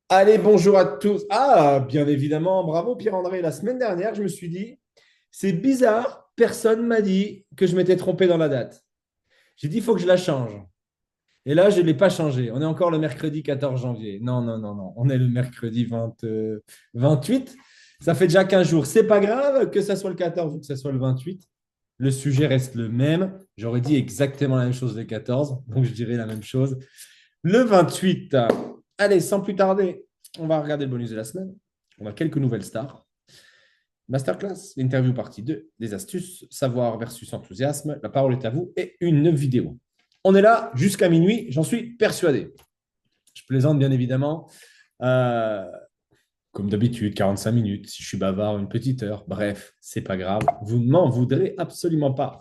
Allez, bonjour à tous. Ah, bien évidemment, bravo Pierre-André. La semaine dernière, je me suis dit, c'est bizarre, personne m'a dit que je m'étais trompé dans la date. J'ai dit, il faut que je la change. Et là, je ne l'ai pas changé. On est encore le mercredi 14 janvier. Non, non, non, non. On est le mercredi 28. Ça fait déjà 15 jours. C'est pas grave que ça soit le 14 ou que ça soit le 28. Le sujet reste le même. J'aurais dit exactement la même chose le 14, donc je dirais la même chose le 28. Allez, sans plus tarder, on va regarder le bonus de la semaine. On a quelques nouvelles stars. Masterclass, l'interview partie 2, des astuces, savoir versus enthousiasme, la parole est à vous et une vidéo. On est là jusqu'à minuit, j'en suis persuadé. Je plaisante bien évidemment. Euh, Comme d'habitude, 45 minutes. Si je suis bavard, une petite heure. Bref, c'est pas grave. Vous ne m'en voudrez absolument pas.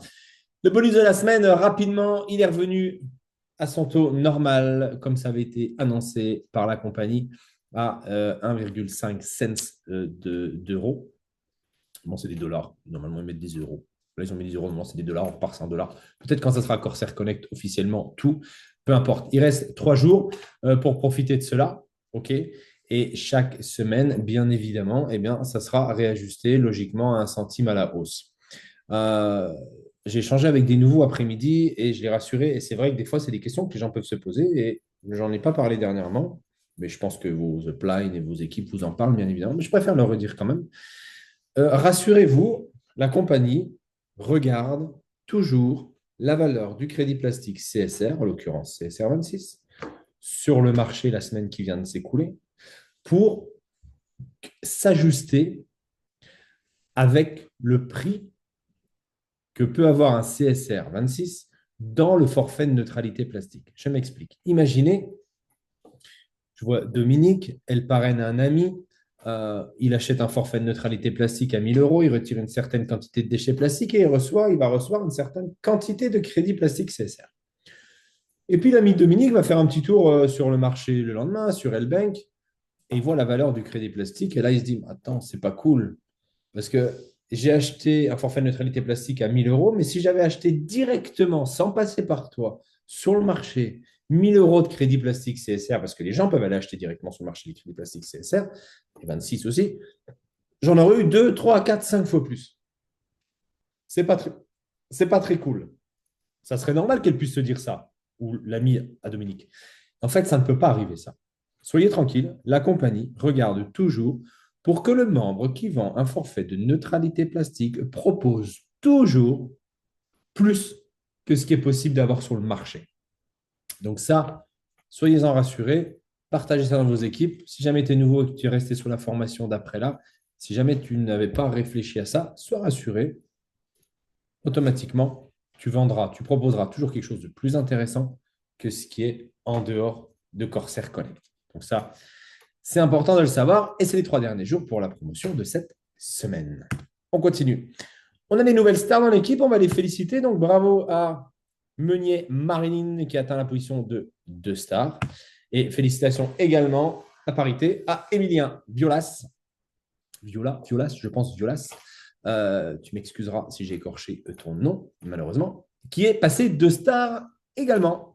Le bonus de la semaine, rapidement, il est revenu à son taux normal, comme ça avait été annoncé par la compagnie, à 1,5 cents d'euros. Bon, c'est des dollars. Normalement, ils mettent des euros. Là, ils ont mis des euros. Normalement, c'est des dollars. On repart, c'est un dollar. Peut-être quand ça sera Corsair Connect officiellement, tout. Peu importe. Il reste 3 jours pour profiter de cela. OK. Et chaque semaine, bien évidemment, eh bien, ça sera réajusté logiquement à 1 centime à la hausse. Euh, j'ai échangé avec des nouveaux après-midi et je les rassurais. Et c'est vrai que des fois, c'est des questions que les gens peuvent se poser. Et j'en ai pas parlé dernièrement. Mais je pense que vos uplines et vos équipes vous en parlent, bien évidemment. Mais je préfère le redire quand même. Rassurez-vous, la compagnie regarde toujours la valeur du crédit plastique CSR, en l'occurrence CSR 26, sur le marché la semaine qui vient de s'écouler, pour s'ajuster avec le prix que peut avoir un CSR 26 dans le forfait de neutralité plastique. Je m'explique. Imaginez, je vois Dominique, elle parraine un ami, il achète un forfait de neutralité plastique à 1 000 euros, il retire une certaine quantité de déchets plastiques et il va recevoir une certaine quantité de crédit plastique CSR. Et puis l'ami Dominique va faire un petit tour sur le marché le lendemain, sur Elbank, et il voit la valeur du crédit plastique, et là il se dit, attends, c'est pas cool, parce que j'ai acheté un forfait de neutralité plastique à 1 000 euros, mais si j'avais acheté directement, sans passer par toi, sur le marché, 1 000 euros de crédit plastique CSR, parce que les gens peuvent aller acheter directement sur le marché des crédits plastiques CSR, et 26 aussi, j'en aurais eu 2, 3, 4, 5 fois plus. C'est pas, très, c'est pas très cool. Ça serait normal qu'elle puisse se dire ça, ou l'ami à Dominique. En fait, ça ne peut pas arriver, ça. Soyez tranquille, la compagnie regarde toujours pour que le membre qui vend un forfait de neutralité plastique propose toujours plus que ce qui est possible d'avoir sur le marché. Donc ça, soyez-en rassurés, partagez ça dans vos équipes. Si jamais tu es nouveau et que tu es resté sur la formation d'après là, si jamais tu n'avais pas réfléchi à ça, sois rassuré, automatiquement, tu vendras, tu proposeras toujours quelque chose de plus intéressant que ce qui est en dehors de Corsair Connect. Donc ça, c'est important de le savoir et c'est les 3 derniers jours pour la promotion de cette semaine. On continue. On a des nouvelles stars dans l'équipe, on va les féliciter. Donc bravo à Meunier Marilyn qui a atteint la position de 2 stars. Et félicitations également à parité à Emilien Violas. Violas, je pense Violas. Tu m'excuseras si j'ai écorché ton nom, malheureusement, qui est passé 2 stars également.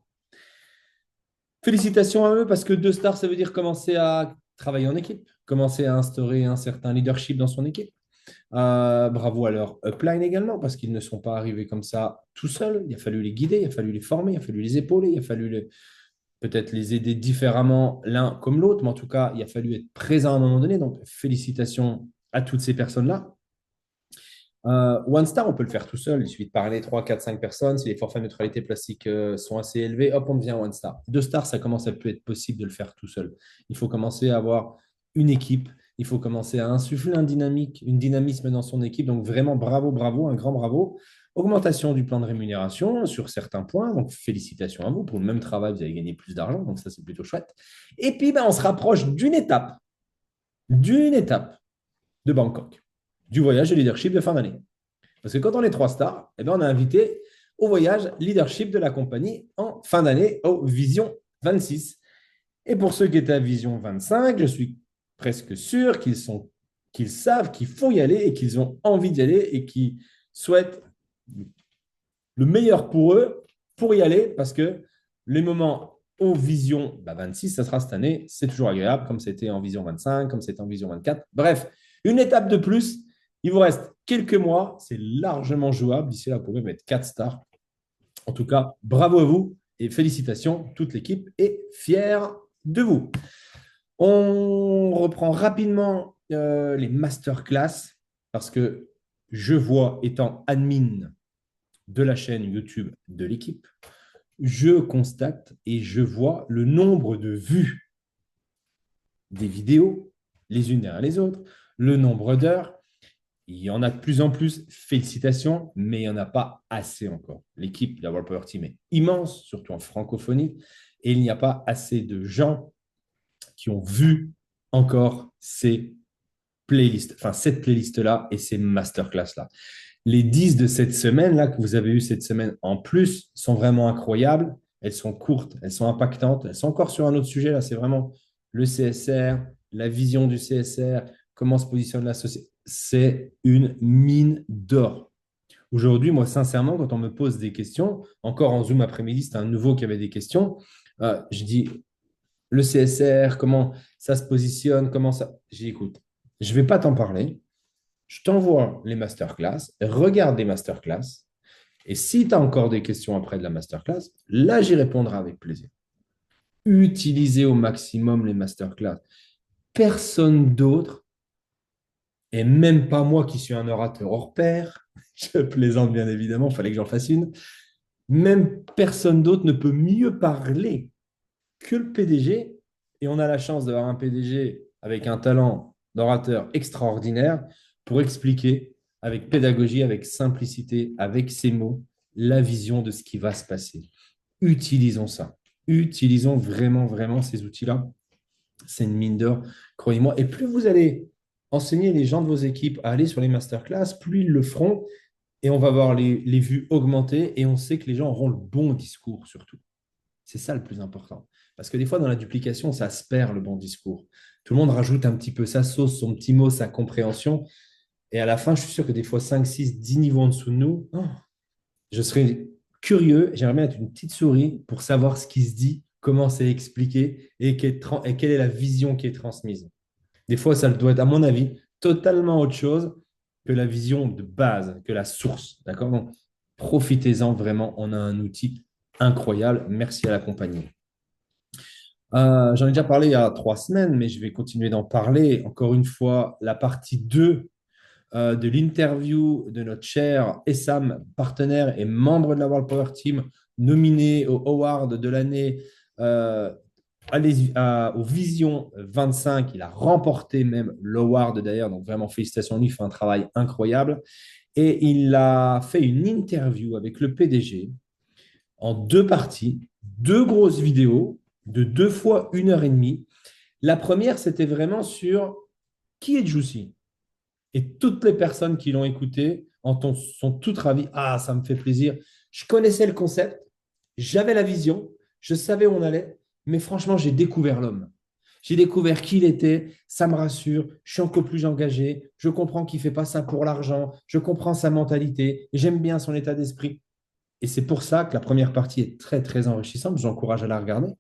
Félicitations à eux parce que 2 stars, ça veut dire commencer à travailler en équipe, commencer à instaurer un certain leadership dans son équipe. Bravo à leur upline également, parce qu'ils ne sont pas arrivés comme ça tout seuls. Il a fallu les guider, il a fallu les former, il a fallu les épauler, il a fallu peut-être les aider différemment l'un comme l'autre, mais en tout cas, il a fallu être présent à un moment donné. Donc, félicitations à toutes ces personnes-là. One Star, on peut le faire tout seul. Il suffit de parler 3, 4, 5 personnes. Si les forfaits de neutralité plastique sont assez élevés, hop, on devient One Star. 2 stars, ça commence à peut être possible de le faire tout seul. Il faut commencer à avoir une équipe. Il faut commencer à insuffler une dynamisme dans son équipe. Donc vraiment, bravo, bravo, un grand bravo. Augmentation du plan de rémunération sur certains points. Donc félicitations à vous. Pour le même travail, vous allez gagner plus d'argent. Donc ça, c'est plutôt chouette. Et puis, ben, on se rapproche d'une étape de Bangkok, du voyage de leadership de fin d'année. Parce que quand on est 3 stars, eh bien, on a invité au voyage leadership de la compagnie en fin d'année au Vision 26. Et pour ceux qui étaient à Vision 25, je suis presque sûr qu'ils savent qu'il faut y aller et qu'ils ont envie d'y aller et qu'ils souhaitent le meilleur pour eux pour y aller parce que les moments au Vision 26, ça sera cette année. C'est toujours agréable, comme c'était en Vision 25, comme c'était en Vision 24. Bref, une étape de plus. Il vous reste quelques mois. C'est largement jouable. D'ici là, vous pouvez mettre 4 stars. En tout cas, bravo à vous et félicitations. Toute l'équipe est fière de vous. On reprend rapidement les masterclass parce que je vois, étant admin de la chaîne YouTube de l'équipe, je constate et je vois le nombre de vues des vidéos, les unes derrière les autres, le nombre d'heures. Il y en a de plus en plus, félicitations, mais il n'y en a pas assez encore. L'équipe de la World Power Team est immense, surtout en francophonie, et il n'y a pas assez de gens qui ont vu encore ces playlists, enfin cette playlist-là et ces masterclass-là. Les 10 de cette semaine-là que vous avez eu cette semaine en plus sont vraiment incroyables. Elles sont courtes, elles sont impactantes. Elles sont encore sur un autre sujet. Là, c'est vraiment le CSR, la vision du CSR, comment se positionne la société. C'est une mine d'or. Aujourd'hui, moi, sincèrement, quand on me pose des questions, encore en Zoom après-midi, c'était un nouveau qui avait des questions. Je dis le CSR, comment ça se positionne, comment ça. J'ai dit, écoute, je ne vais pas t'en parler. Je t'envoie les masterclass, regarde les masterclass, et si tu as encore des questions après de la masterclass, là, j'y répondrai avec plaisir. Utilisez au maximum les masterclass. Personne d'autre, et même pas moi qui suis un orateur hors pair, je plaisante bien évidemment, il fallait que j'en fasse une, même personne d'autre ne peut mieux parler que le PDG, et on a la chance d'avoir un PDG avec un talent d'orateur extraordinaire pour expliquer avec pédagogie, avec simplicité, avec ses mots, la vision de ce qui va se passer. Utilisons ça. Utilisons vraiment, vraiment ces outils-là. C'est une mine d'or, croyez-moi. Et plus vous allez enseigner les gens de vos équipes à aller sur les masterclass, plus ils le feront et on va voir les vues augmenter et on sait que les gens auront le bon discours surtout. C'est ça le plus important. Parce que des fois, dans la duplication, ça se perd le bon discours. Tout le monde rajoute un petit peu sa sauce, son petit mot, sa compréhension. Et à la fin, je suis sûr que des fois, 5, 6, 10 niveaux en dessous de nous, je serais curieux, j'aimerais bien être une petite souris pour savoir ce qui se dit, comment c'est expliqué et quelle est la vision qui est transmise. Des fois, ça doit être, à mon avis, totalement autre chose que la vision de base, que la source. D'accord? Donc, profitez-en vraiment. On a un outil incroyable. Merci à la compagnie. J'en ai déjà parlé il y a 3 semaines, mais je vais continuer d'en parler. Encore une fois, la partie 2 de l'interview de notre cher Essam, partenaire et membre de la World Power Team, nominé au Award de l'année euh, au Vision 25. Il a remporté même l'Award d'ailleurs, donc vraiment félicitations à lui, il fait un travail incroyable. Et il a fait une interview avec le PDG en 2 parties, 2 grosses vidéos de 2 fois 1 heure et demie. La première, c'était vraiment sur qui est Juicy. Et toutes les personnes qui l'ont écouté sont toutes ravies. Ah, ça me fait plaisir. Je connaissais le concept, j'avais la vision, je savais où on allait, mais franchement, j'ai découvert l'homme. J'ai découvert qui il était, ça me rassure, je suis encore plus engagé, je comprends qu'il ne fait pas ça pour l'argent, je comprends sa mentalité, j'aime bien son état d'esprit. Et c'est pour ça que la première partie est très, très enrichissante. J'encourage à la regarder.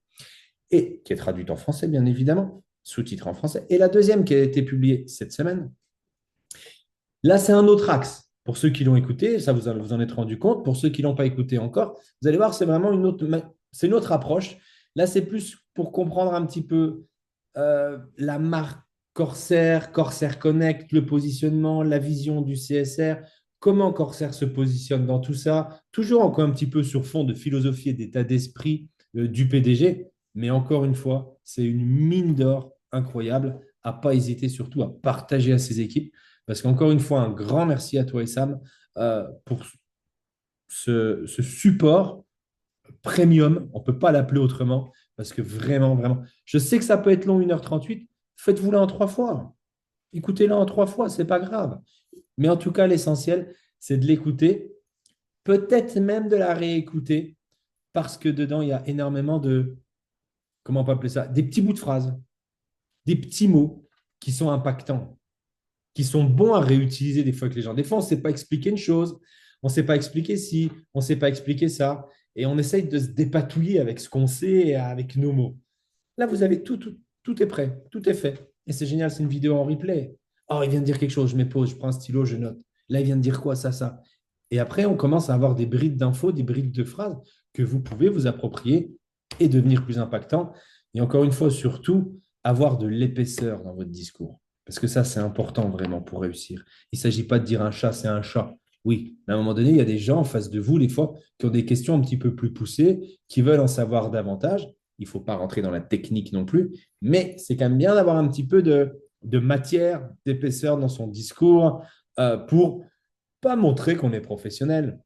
Et qui est traduite en français, bien évidemment, sous-titrée en français. Et la deuxième qui a été publiée cette semaine. Là, c'est un autre axe. Pour ceux qui l'ont écouté, ça vous en êtes rendu compte. Pour ceux qui ne l'ont pas écouté encore, vous allez voir, c'est vraiment c'est une autre approche. Là, c'est plus pour comprendre un petit peu la marque Corsair, Corsair Connect, le positionnement, la vision du CSR, comment Corsair se positionne dans tout ça, toujours encore un petit peu sur fond de philosophie et d'état d'esprit du PDG, mais encore une fois, c'est une mine d'or incroyable à pas hésiter surtout à partager à ses équipes, parce qu'encore une fois, un grand merci à toi et Sam pour ce support premium, on ne peut pas l'appeler autrement, parce que vraiment, vraiment, je sais que ça peut être long, 1h38, faites-vous-la en 3 fois. Écoutez-la en 3 fois, ce n'est pas grave. Mais en tout cas, l'essentiel, c'est de l'écouter, peut-être même de la réécouter, parce que dedans, il y a énormément de, comment on peut appeler ça, des petits bouts de phrases, des petits mots qui sont impactants, qui sont bons à réutiliser des fois avec les gens. Des fois, on ne sait pas expliquer une chose, on ne sait pas expliquer ci, on ne sait pas expliquer ça. et on essaye de se dépatouiller avec ce qu'on sait et avec nos mots. Là, vous avez tout est prêt, tout est fait. Et c'est génial, c'est une vidéo en replay. Oh, il vient de dire quelque chose, je me pose, je prends un stylo, je note. Là, il vient de dire quoi, ça. Et après, on commence à avoir des brides d'infos, des brides de phrases que vous pouvez vous approprier et devenir plus impactant. Et encore une fois, surtout, avoir de l'épaisseur dans votre discours. Parce que ça, c'est important vraiment pour réussir. Il ne s'agit pas de dire un chat, c'est un chat. Oui, mais à un moment donné, il y a des gens en face de vous, des fois, qui ont des questions un petit peu plus poussées, qui veulent en savoir davantage. Il ne faut pas rentrer dans la technique non plus, mais c'est quand même bien d'avoir un petit peu de matière, d'épaisseur dans son discours pour pas montrer qu'on est professionnel,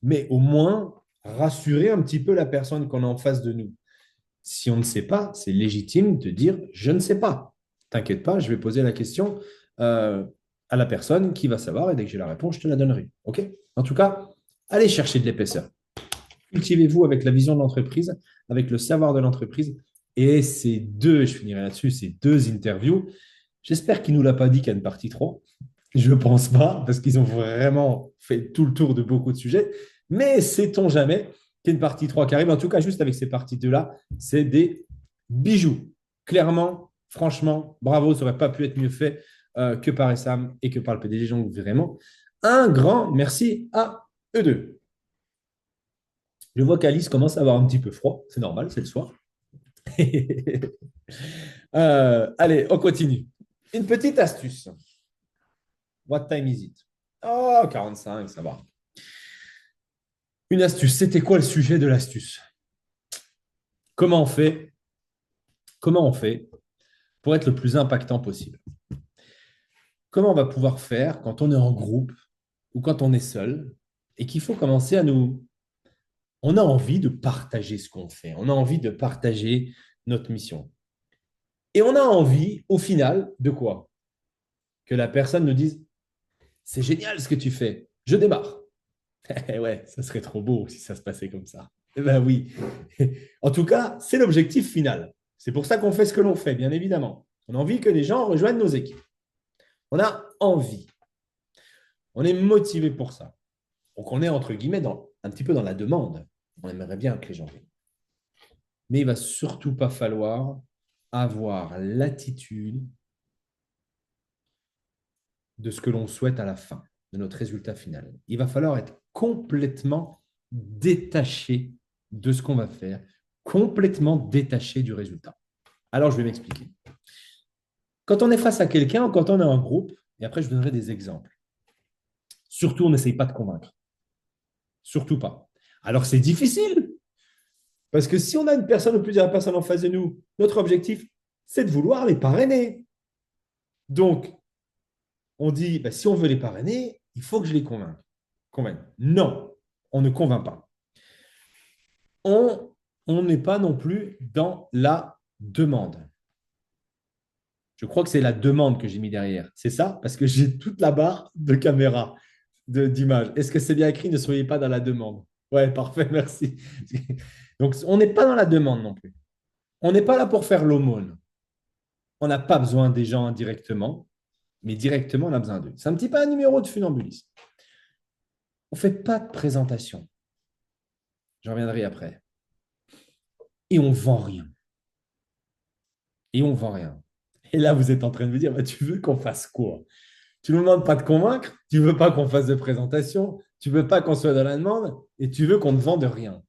mais au moins rassurer un petit peu la personne qu'on a en face de nous. Si on ne sait pas, c'est légitime de dire je ne sais pas. T'inquiète pas, je vais poser la question à la personne qui va savoir et dès que j'ai la réponse, je te la donnerai. OK? En tout cas, allez chercher de l'épaisseur. Cultivez-vous avec la vision de l'entreprise, avec le savoir de l'entreprise. Et ces deux, je finirai là-dessus, ces deux interviews, j'espère qu'il ne nous l'a pas dit qu'il y a une partie 3. Je ne pense pas, parce qu'ils ont vraiment fait tout le tour de beaucoup de sujets. Mais sait-on jamais qu'il y a une partie 3 qui arrive. En tout cas, juste avec ces parties 2-là, c'est des bijoux. Clairement, franchement, bravo, ça n'aurait pas pu être mieux fait que par Essam et que par le PDG. Donc, vraiment, un grand merci à eux deux. Je vois qu'Alice commence à avoir un petit peu froid. C'est normal, c'est le soir. Allez, on continue. Une petite astuce. What time is it? Oh, 45, ça va. Une astuce. C'était quoi le sujet de l'astuce? Comment on fait? Comment on fait pour être le plus impactant possible? Comment on va pouvoir faire quand on est en groupe ou quand on est seul et qu'il faut commencer à nous... On a envie de partager ce qu'on fait. On a envie de partager notre mission. Et on a envie, au final, de quoi? Que la personne nous dise, c'est génial ce que tu fais, je démarre. Ouais, ça serait trop beau si ça se passait comme ça. Eh ben oui. En tout cas, c'est l'objectif final. C'est pour ça qu'on fait ce que l'on fait, bien évidemment. On a envie que les gens rejoignent nos équipes. On a envie. On est motivé pour ça. Donc, on est, entre guillemets, un petit peu dans la demande. On aimerait bien que les gens viennent. Mais il ne va surtout pas falloir avoir l'attitude de ce que l'on souhaite à la fin, de notre résultat final. Il va falloir être complètement détaché de ce qu'on va faire, complètement détaché du résultat. Alors, je vais m'expliquer. Quand on est face à quelqu'un, quand on est en groupe, et après, je donnerai des exemples. Surtout, on n'essaye pas de convaincre. Surtout pas. Alors, c'est difficile. Parce que si on a une personne ou plusieurs personnes en face de nous, notre objectif, c'est de vouloir les parrainer. Donc, on dit, bah, si on veut les parrainer, il faut que je les convainque. Non, on ne convainc pas. On n'est pas non plus dans la demande. Je crois que c'est la demande que j'ai mis derrière. C'est ça? Parce que j'ai toute la barre de caméra, d'image. Est-ce que c'est bien écrit? Ne soyez pas dans la demande. Ouais, parfait, merci. Donc, on n'est pas dans la demande non plus. On n'est pas là pour faire l'aumône. On n'a pas besoin des gens indirectement, mais directement, on a besoin d'eux. C'est un petit peu un numéro de funambulisme. On ne fait pas de présentation. J'en reviendrai après. Et on ne vend rien. Et on ne vend rien. Et là, vous êtes en train de me dire, bah, tu veux qu'on fasse quoi? Tu ne nous demandes pas de convaincre, tu ne veux pas qu'on fasse de présentation, tu ne veux pas qu'on soit dans la demande, et tu veux qu'on ne vende rien.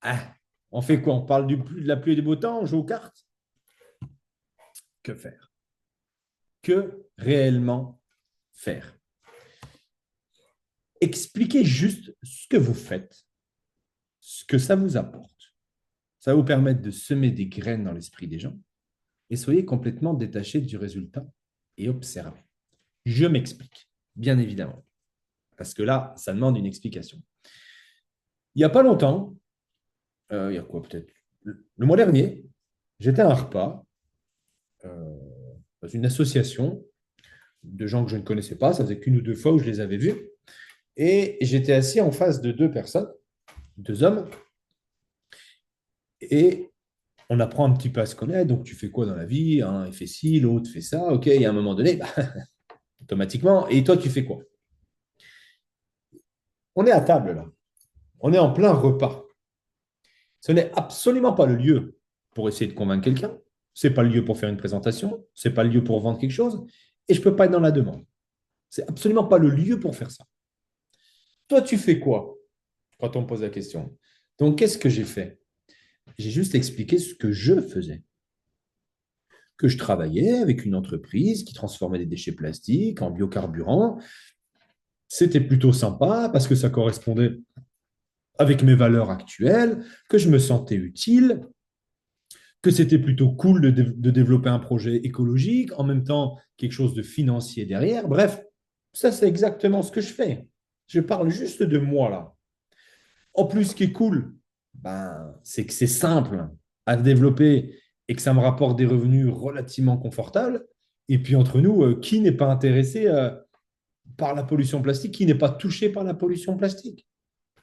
Ah, on fait quoi? On parle de la pluie et du beau temps, on joue aux cartes? Que faire? Que réellement faire? Expliquez juste ce que vous faites, ce que ça vous apporte. Ça va vous permettre de semer des graines dans l'esprit des gens et soyez complètement détaché du résultat et observez. Je m'explique, bien évidemment, parce que là, ça demande une explication. Il n'y a pas longtemps, il y a quoi peut-être le mois dernier, j'étais à un repas dans une association de gens que je ne connaissais pas, ça faisait qu'une ou deux fois où je les avais vus, et j'étais assis en face de deux personnes, deux hommes, et on apprend un petit peu à se connaître. Donc, tu fais quoi dans la vie? Un il fait ci, l'autre fait ça. OK, il y a un moment donné, bah, automatiquement. Et toi, tu fais quoi? On est à table là. On est en plein repas. Ce n'est absolument pas le lieu pour essayer de convaincre quelqu'un. Ce n'est pas le lieu pour faire une présentation. Ce n'est pas le lieu pour vendre quelque chose. Et je ne peux pas être dans la demande. C'est absolument pas le lieu pour faire ça. Toi, tu fais quoi quand on me pose la question? Donc, qu'est-ce que j'ai fait? J'ai juste expliqué ce que je faisais. Que je travaillais avec une entreprise qui transformait des déchets plastiques en biocarburant. C'était plutôt sympa parce que ça correspondait avec mes valeurs actuelles, que je me sentais utile, que c'était plutôt cool de développer un projet écologique, en même temps quelque chose de financier derrière. Bref, ça c'est exactement ce que je fais. Je parle juste de moi là. En plus, ce qui est cool, c'est que c'est simple à développer et que ça me rapporte des revenus relativement confortables. Et puis entre nous, qui n'est pas intéressé par la pollution plastique, qui n'est pas touché par la pollution plastique?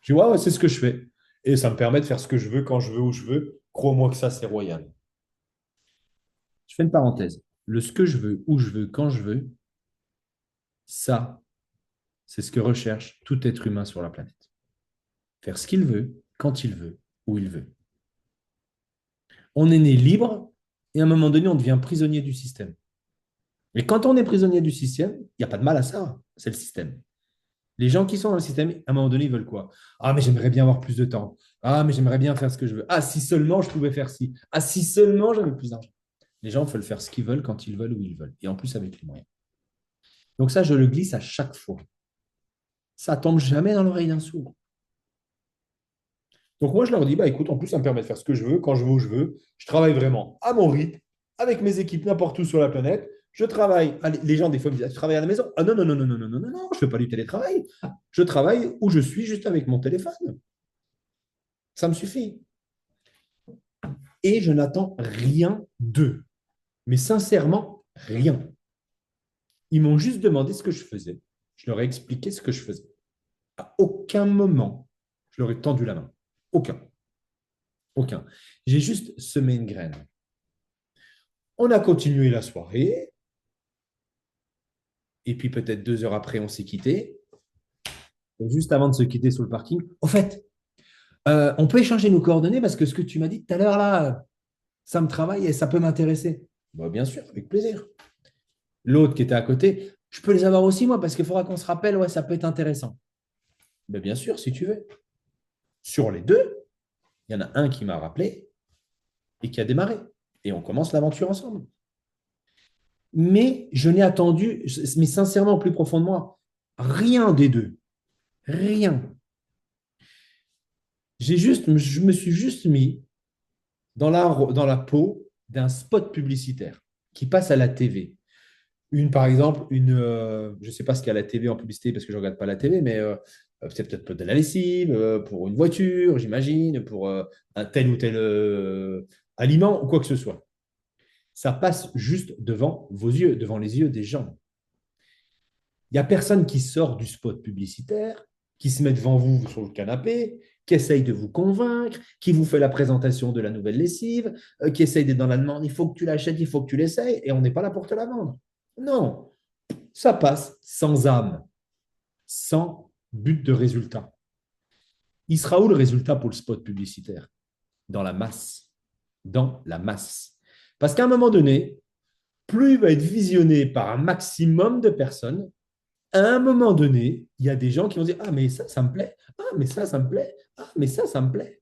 Je dis, ouais, ouais, c'est ce que je fais. Et ça me permet de faire ce que je veux, quand je veux, où je veux. Crois-moi que ça, c'est royal. Je fais une parenthèse. Le ce que je veux, où je veux, quand je veux, ça, c'est ce que recherche tout être humain sur la planète. Faire ce qu'il veut, quand il veut, où il veut. On est né libre et à un moment donné, on devient prisonnier du système. Et quand on est prisonnier du système, il n'y a pas de mal à ça. C'est le système. Les gens qui sont dans le système, à un moment donné, ils veulent quoi? Ah, mais j'aimerais bien avoir plus de temps. Ah, mais j'aimerais bien faire ce que je veux. Ah, si seulement je pouvais faire ci. Ah, si seulement j'avais plus d'argent. Les gens veulent faire ce qu'ils veulent, quand ils veulent, où ils veulent. Et en plus, avec les moyens. Donc ça, je le glisse à chaque fois. Ça tombe jamais dans l'oreille d'un sourd. Donc moi, je leur dis, bah écoute, en plus, ça me permet de faire ce que je veux, quand je veux, où je veux. Je travaille vraiment à mon rythme, avec mes équipes n'importe où sur la planète. Je travaille. Allez, les gens, des fois, me disent, ah, tu travailles à la maison? Ah non, non, non, non, non, non, non, non, non, je ne fais pas du télétravail. Je travaille où je suis, juste avec mon téléphone. Ça me suffit. Et je n'attends rien d'eux. Mais sincèrement, rien. Ils m'ont juste demandé ce que je faisais. Je leur ai expliqué ce que je faisais. À aucun moment, je leur ai tendu la main. Aucun. Aucun. J'ai juste semé une graine. On a continué la soirée. Et puis peut-être 2 heures après, on s'est quitté. Et juste avant de se quitter sur le parking, au fait, on peut échanger nos coordonnées parce que ce que tu m'as dit tout à l'heure, là, ça me travaille et ça peut m'intéresser. Bah, bien sûr, avec plaisir. L'autre qui était à côté, je peux les avoir aussi, moi, parce qu'il faudra qu'on se rappelle, ouais, ça peut être intéressant. Ben, bien sûr, si tu veux. Sur les deux, il y en a un qui m'a rappelé et qui a démarré. Et on commence l'aventure ensemble. Mais je n'ai attendu, mais sincèrement, au plus profond de moi, rien des deux. Rien. Je me suis juste mis dans la peau d'un spot publicitaire qui passe à la TV. Par exemple, je ne sais pas ce qu'il y a à la TV en publicité parce que je ne regarde pas la TV, mais c'est peut-être de la lessive, pour une voiture, j'imagine, pour un tel ou tel aliment ou quoi que ce soit. Ça passe juste devant vos yeux, devant les yeux des gens. Il n'y a personne qui sort du spot publicitaire, qui se met devant vous sur le canapé, qui essaye de vous convaincre, qui vous fait la présentation de la nouvelle lessive, qui essaye d'être dans la demande, il faut que tu l'achètes, il faut que tu l'essayes, et on n'est pas là pour te la vendre. Non, ça passe sans âme, sans but de résultat. Il sera où le résultat pour le spot publicitaire? Dans la masse. Dans la masse. Parce qu'à un moment donné, plus il va être visionné par un maximum de personnes, à un moment donné, il y a des gens qui vont dire, ah, mais ça me plaît. Ah, mais ça me plaît. Ah, mais ça me plaît.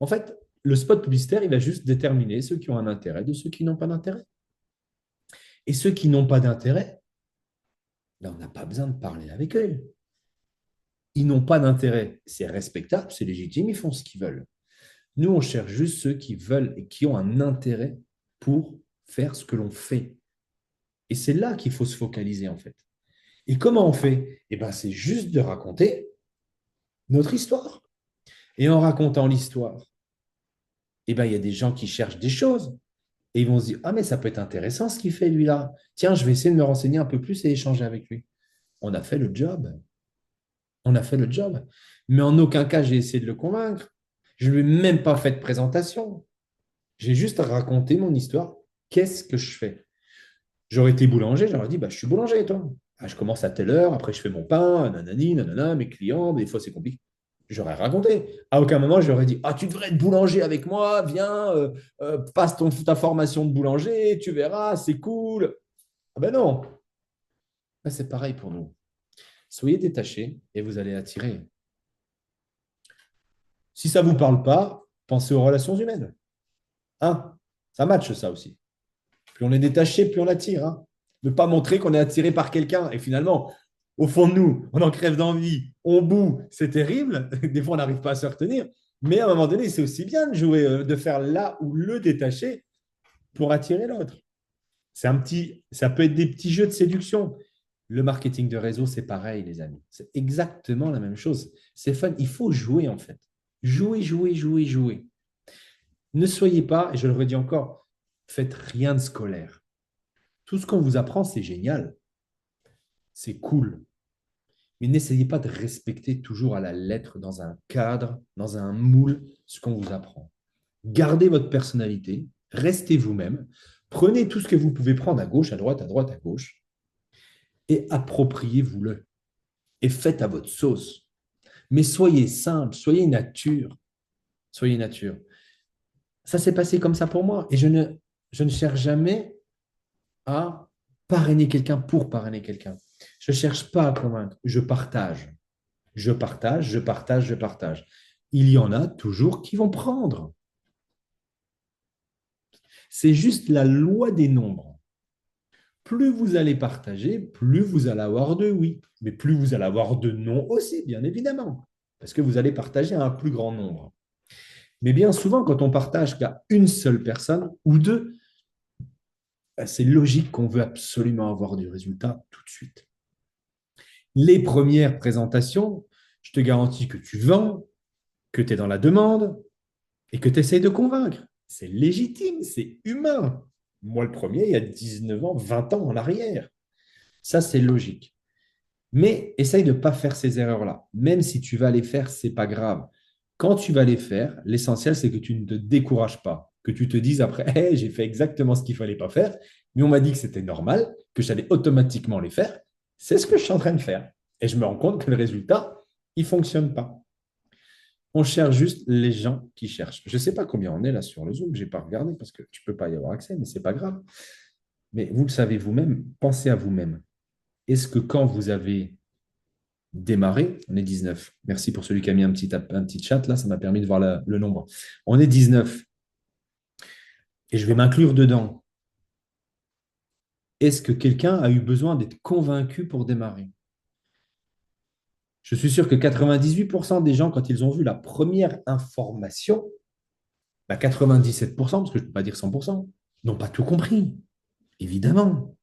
En fait, le spot publicitaire, il va juste déterminer ceux qui ont un intérêt de ceux qui n'ont pas d'intérêt. Et ceux qui n'ont pas d'intérêt, on n'a pas besoin de parler avec eux. Ils n'ont pas d'intérêt. C'est respectable, c'est légitime, ils font ce qu'ils veulent. Nous, on cherche juste ceux qui veulent et qui ont un intérêt pour faire ce que l'on fait. Et c'est là qu'il faut se focaliser, en fait. Et comment on fait? C'est juste de raconter notre histoire. Et en racontant l'histoire, il y a des gens qui cherchent des choses. Et ils vont se dire, ah, mais ça peut être intéressant ce qu'il fait, lui-là. Tiens, je vais essayer de me renseigner un peu plus et échanger avec lui. On a fait le job. On a fait le job. Mais en aucun cas, j'ai essayé de le convaincre. Je ne lui ai même pas fait de présentation. J'ai juste raconté mon histoire. Qu'est-ce que je fais? J'aurais été boulanger, j'aurais dit, je suis boulanger, toi. Je commence à telle heure, après je fais mon pain, nanani, nanana, mes clients, des fois c'est compliqué. J'aurais raconté. À aucun moment, j'aurais dit, ah, tu devrais être boulanger avec moi, viens, passe ta formation de boulanger, tu verras, c'est cool. Ah ben non. Ben, c'est pareil pour nous. Soyez détachés et vous allez attirer. Si ça ne vous parle pas, pensez aux relations humaines. Hein? Ça matche ça aussi. Plus on est détaché, plus on attire. Hein. Ne pas montrer qu'on est attiré par quelqu'un. Et finalement, au fond de nous, on en crève d'envie, on boue, c'est terrible. Des fois, on n'arrive pas à se retenir. Mais à un moment donné, c'est aussi bien de jouer, de faire là ou le détaché pour attirer l'autre. Ça peut être des petits jeux de séduction. Le marketing de réseau, c'est pareil, les amis. C'est exactement la même chose. C'est fun. Il faut jouer, en fait. Jouer, jouer, jouer, jouer. Ne soyez pas, et je le redis encore, faites rien de scolaire. Tout ce qu'on vous apprend, c'est génial. C'est cool. Mais n'essayez pas de respecter toujours à la lettre, dans un cadre, dans un moule, ce qu'on vous apprend. Gardez votre personnalité, restez vous-même, prenez tout ce que vous pouvez prendre à gauche, à droite, à droite, à gauche, et appropriez-vous-le. Et faites à votre sauce. Mais soyez simple, soyez nature. Soyez nature. Ça s'est passé comme ça pour moi. Et je ne cherche jamais à parrainer quelqu'un pour parrainer quelqu'un. Je ne cherche pas à convaincre, je partage. Je partage, je partage, je partage. Il y en a toujours qui vont prendre. C'est juste la loi des nombres. Plus vous allez partager, plus vous allez avoir de oui, mais plus vous allez avoir de non aussi, bien évidemment, parce que vous allez partager à un plus grand nombre. Mais bien souvent, quand on partage qu'à une seule personne ou deux, c'est logique qu'on veut absolument avoir du résultat tout de suite. Les premières présentations, je te garantis que tu vends, que tu es dans la demande et que tu essayes de convaincre. C'est légitime, c'est humain. Moi, le premier, il y a 19 ans, 20 ans en arrière. Ça, c'est logique. Mais essaye de ne pas faire ces erreurs-là. Même si tu vas les faire, ce n'est pas grave. Quand tu vas les faire, l'essentiel, c'est que tu ne te décourages pas. Que tu te dises après, hey, j'ai fait exactement ce qu'il ne fallait pas faire, mais on m'a dit que c'était normal, que j'allais automatiquement les faire. C'est ce que je suis en train de faire. Et je me rends compte que le résultat, il ne fonctionne pas. On cherche juste les gens qui cherchent. Je ne sais pas combien on est là sur le Zoom, je n'ai pas regardé parce que tu ne peux pas y avoir accès, mais ce n'est pas grave. Mais vous le savez vous-même, pensez à vous-même. Est-ce que quand vous avez démarré, on est 19. Merci pour celui qui a mis un petit chat là, ça m'a permis de voir le nombre. On est 19. Et je vais m'inclure dedans. Est-ce que quelqu'un a eu besoin d'être convaincu pour démarrer? Je suis sûr que 98% des gens, quand ils ont vu la première information, 97%, parce que je ne peux pas dire 100%, n'ont pas tout compris. Évidemment.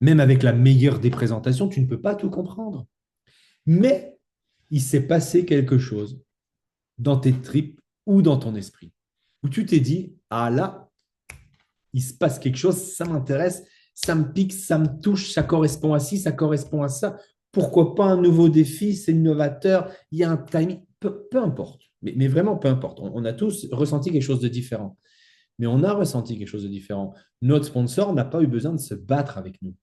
Même avec la meilleure des présentations, tu ne peux pas tout comprendre. Mais il s'est passé quelque chose dans tes tripes ou dans ton esprit, où tu t'es dit, ah là, il se passe quelque chose, ça m'intéresse, ça me pique, ça me touche, ça correspond à ci, ça correspond à ça. Pourquoi pas un nouveau défi, c'est innovateur, il y a un timing, peu importe. Mais vraiment, peu importe. On a tous ressenti quelque chose de différent. Mais on a ressenti quelque chose de différent. Notre sponsor n'a pas eu besoin de se battre avec nous.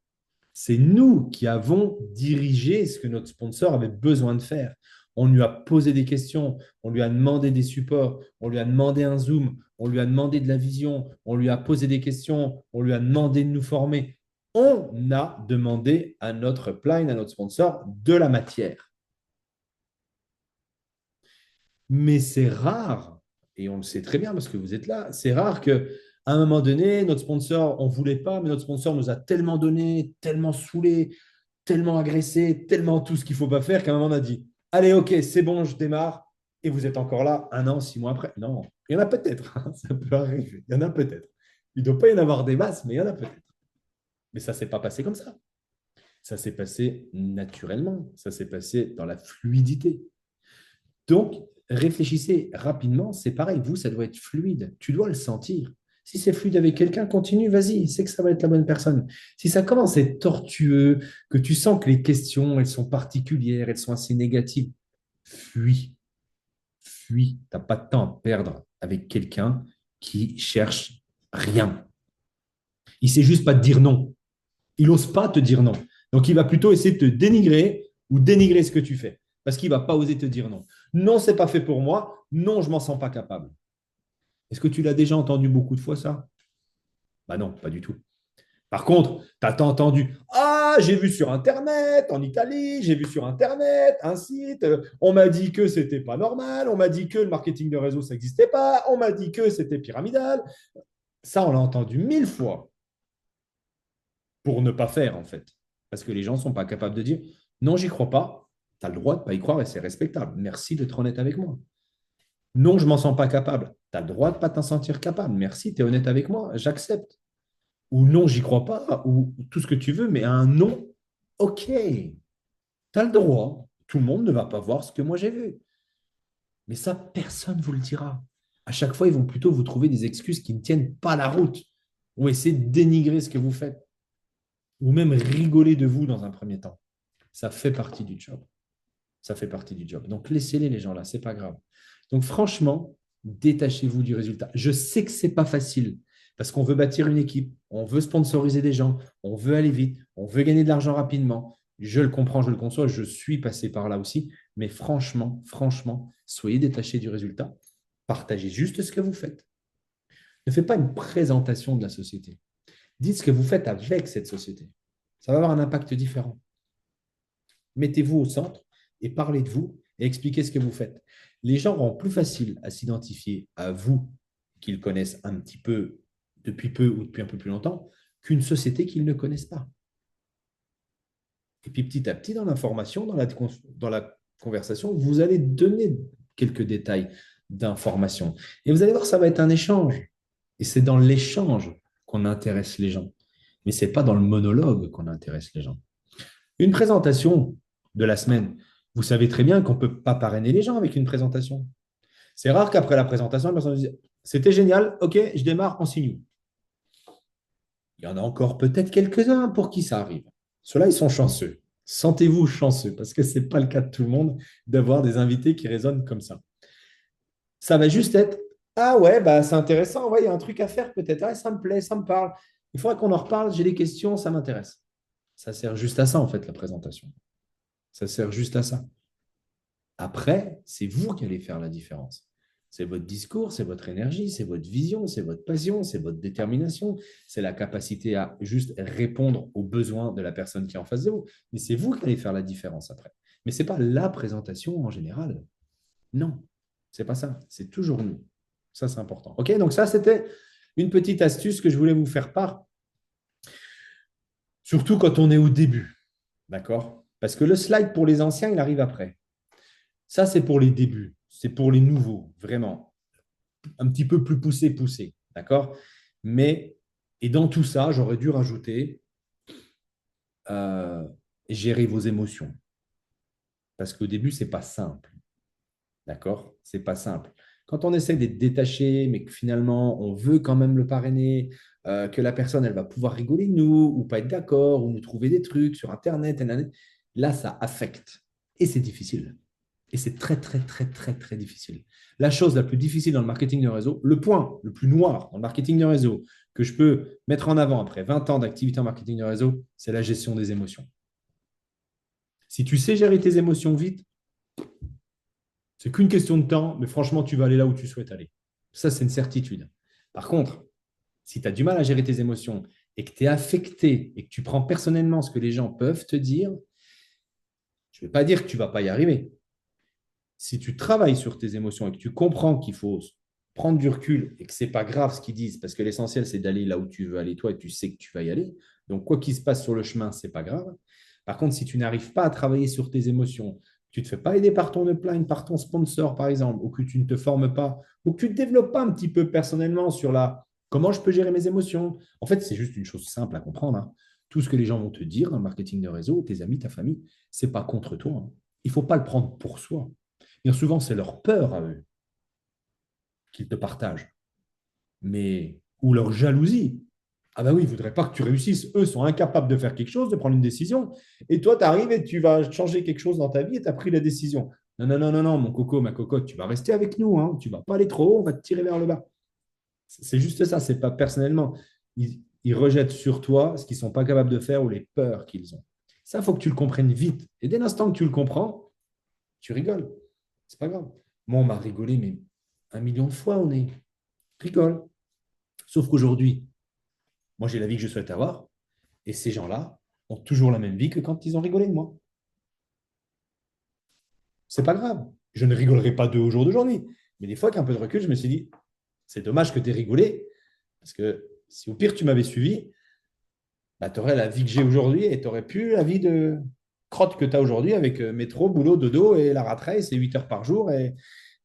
C'est nous qui avons dirigé ce que notre sponsor avait besoin de faire. On lui a posé des questions, on lui a demandé des supports, on lui a demandé un Zoom, on lui a demandé de la vision, on lui a posé des questions, on lui a demandé de nous former. On a demandé à notre upline, à notre sponsor, de la matière. Mais c'est rare, et on le sait très bien parce que vous êtes là, c'est rare que à un moment donné, notre sponsor, on ne voulait pas, mais notre sponsor nous a tellement donné, tellement saoulé, tellement agressé, tellement tout ce qu'il ne faut pas faire qu'à un moment, on a dit, allez, ok, c'est bon, je démarre, et vous êtes encore là 1 an, 6 mois après. Non, il y en a peut-être, hein, ça peut arriver, il y en a peut-être. Il ne doit pas y en avoir des masses, mais il y en a peut-être. Mais ça ne s'est pas passé comme ça. Ça s'est passé naturellement, ça s'est passé dans la fluidité. Donc, réfléchissez rapidement, c'est pareil, vous, ça doit être fluide, tu dois le sentir. Si c'est fluide avec quelqu'un, continue, vas-y, c'est que ça va être la bonne personne. Si ça commence à être tortueux, que tu sens que les questions, elles sont particulières, elles sont assez négatives, fuis, fuis. Tu n'as pas de temps à perdre avec quelqu'un qui cherche rien. Il ne sait juste pas te dire non. Il n'ose pas te dire non. Donc, il va plutôt essayer de te dénigrer ou dénigrer ce que tu fais parce qu'il ne va pas oser te dire non. Non, c'est pas fait pour moi. Non, je m'en sens pas capable. Est-ce que tu l'as déjà entendu beaucoup de fois ça? Bah non, pas du tout. Par contre, tu as entendu, ah, j'ai vu sur Internet, en Italie, j'ai vu sur Internet un site, on m'a dit que c'était pas normal, on m'a dit que le marketing de réseau, ça n'existait pas, on m'a dit que c'était pyramidal. Ça, on l'a entendu 1000 fois pour ne pas faire, en fait. Parce que les gens ne sont pas capables de dire, non, j'y crois pas, tu as le droit de ne pas y croire et c'est respectable. Merci d'être honnête avec moi. Non, je ne m'en sens pas capable. Tu as le droit de ne pas t'en sentir capable. Merci, tu es honnête avec moi, j'accepte. Ou non, j'y crois pas, ou tout ce que tu veux, mais un non, ok, tu as le droit. Tout le monde ne va pas voir ce que moi j'ai vu. Mais ça, personne ne vous le dira. À chaque fois, ils vont plutôt vous trouver des excuses qui ne tiennent pas la route, ou essayer de dénigrer ce que vous faites, ou même rigoler de vous dans un premier temps. Ça fait partie du job. Ça fait partie du job. Donc, laissez-les, les gens là, c'est pas grave. Donc, franchement, détachez-vous du résultat. Je sais que c'est pas facile parce qu'on veut bâtir une équipe, on veut sponsoriser des gens, on veut aller vite, on veut gagner de l'argent rapidement. Je le comprends, je le conçois, je suis passé par là aussi. Mais franchement, soyez détachés du résultat. Partagez juste ce que vous faites. Ne faites pas une présentation de la société. Dites ce que vous faites avec cette société. Ça va avoir un impact différent. Mettez-vous au centre et parlez de vous et expliquez ce que vous faites. Les gens auront plus facile à s'identifier à vous qu'ils connaissent un petit peu depuis peu ou depuis un peu plus longtemps qu'une société qu'ils ne connaissent pas. Et puis petit à petit, dans l'information, dans la conversation, vous allez donner quelques détails d'information. Et vous allez voir, ça va être un échange. Et c'est dans l'échange qu'on intéresse les gens. Mais ce n'est pas dans le monologue qu'on intéresse les gens. Une présentation de la semaine, vous savez très bien qu'on ne peut pas parrainer les gens avec une présentation. C'est rare qu'après la présentation, la personne dise c'était génial, ok, je démarre, on signe où? Il y en a encore peut-être quelques-uns pour qui ça arrive. Ceux-là, ils sont chanceux. Sentez-vous chanceux parce que ce n'est pas le cas de tout le monde d'avoir des invités qui résonnent comme ça. Ça va juste être ah ouais, bah, c'est intéressant, ouais, il y a un truc à faire peut-être. Ah, ça me plaît, ça me parle. Il faudra qu'on en reparle, j'ai des questions, ça m'intéresse. Ça sert juste à ça, en fait, la présentation. Ça sert juste à ça. Après, c'est vous qui allez faire la différence. C'est votre discours, c'est votre énergie, c'est votre vision, c'est votre passion, c'est votre détermination, c'est la capacité à juste répondre aux besoins de la personne qui est en face de vous. Mais c'est vous qui allez faire la différence après. Mais ce n'est pas la présentation en général. Non, ce n'est pas ça. C'est toujours nous. Ça, c'est important. OK, donc ça, c'était une petite astuce que je voulais vous faire part, surtout quand on est au début. D'accord? Parce que le slide pour les anciens, il arrive après. Ça, c'est pour les débuts. C'est pour les nouveaux, vraiment. Un petit peu plus poussé. D'accord? Mais, et dans tout ça, j'aurais dû rajouter euh, gérer vos émotions. Parce qu'au début, ce n'est pas simple. D'accord? Ce n'est pas simple. Quand on essaie d'être détaché, mais que finalement, on veut quand même le parrainer, que la personne, elle va pouvoir rigoler de nous, ou pas être d'accord, ou nous trouver des trucs sur Internet, là, ça affecte. Et c'est difficile. Et c'est très difficile. La chose la plus difficile dans le marketing de réseau, le point le plus noir dans le marketing de réseau que je peux mettre en avant après 20 ans d'activité en marketing de réseau, c'est la gestion des émotions. Si tu sais gérer tes émotions vite, c'est qu'une question de temps, mais franchement, tu vas aller là où tu souhaites aller. Ça, c'est une certitude. Par contre, si tu as du mal à gérer tes émotions et que tu es affecté et que tu prends personnellement ce que les gens peuvent te dire, je ne vais pas dire que tu ne vas pas y arriver. Si tu travailles sur tes émotions et que tu comprends qu'il faut prendre du recul et que ce n'est pas grave ce qu'ils disent, parce que l'essentiel, c'est d'aller là où tu veux aller toi et tu sais que tu vas y aller. Donc, quoi qu'il se passe sur le chemin, ce n'est pas grave. Par contre, si tu n'arrives pas à travailler sur tes émotions, tu ne te fais pas aider par ton upline, par ton sponsor, par exemple, ou que tu ne te formes pas, ou que tu ne te développes pas un petit peu personnellement sur la comment je peux gérer mes émotions. En fait, c'est juste une chose simple à comprendre. Hein. Tout ce que les gens vont te dire dans le marketing de réseau, tes amis, ta famille, ce n'est pas contre toi. Hein. Il ne faut pas le prendre pour soi. Bien souvent, c'est leur peur à eux qu'ils te partagent, mais ou leur jalousie. Ah ben oui, ils ne voudraient pas que tu réussisses. Eux sont incapables de faire quelque chose, de prendre une décision. Et toi, tu arrives et tu vas changer quelque chose dans ta vie et tu as pris la décision. Non, mon coco, ma cocotte, tu vas rester avec nous. Hein. Tu ne vas pas aller trop haut, on va te tirer vers le bas. C'est juste ça, c'est pas personnellement. Ils rejettent sur toi ce qu'ils ne sont pas capables de faire ou les peurs qu'ils ont. Ça, il faut que tu le comprennes vite. Et dès l'instant que tu le comprends, tu rigoles. C'est pas grave. Moi, on m'a rigolé, mais 1 million de fois, on est rigole. Sauf qu'aujourd'hui, moi, j'ai la vie que je souhaite avoir. Et ces gens-là ont toujours la même vie que quand ils ont rigolé de moi. C'est pas grave. Je ne rigolerai pas d'eux au jour d'aujourd'hui. Mais des fois, avec un peu de recul, je me suis dit, c'est dommage que tu aies rigolé. Parce que si au pire, tu m'avais suivi, bah, tu aurais la vie que j'ai aujourd'hui et tu aurais pu la vie de crotte que tu as aujourd'hui avec métro, boulot, dodo et la rat race et 8 heures par jour et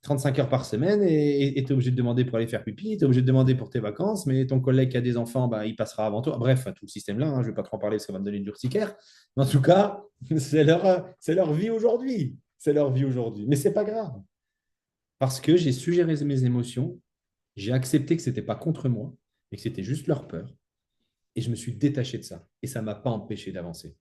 35 heures par semaine et tu es obligé de demander pour aller faire pipi, tu es obligé de demander pour tes vacances, mais ton collègue qui a des enfants, bah, il passera avant toi. Bref, tout le système-là, hein, je ne vais pas trop en parler, ça va me donner une urticaire. Mais en tout cas, c'est leur vie aujourd'hui. C'est leur vie aujourd'hui. Mais ce n'est pas grave parce que j'ai suggéré mes émotions, j'ai accepté que ce n'était pas contre moi et que c'était juste leur peur. Et je me suis détaché de ça. Et ça ne m'a pas empêché d'avancer.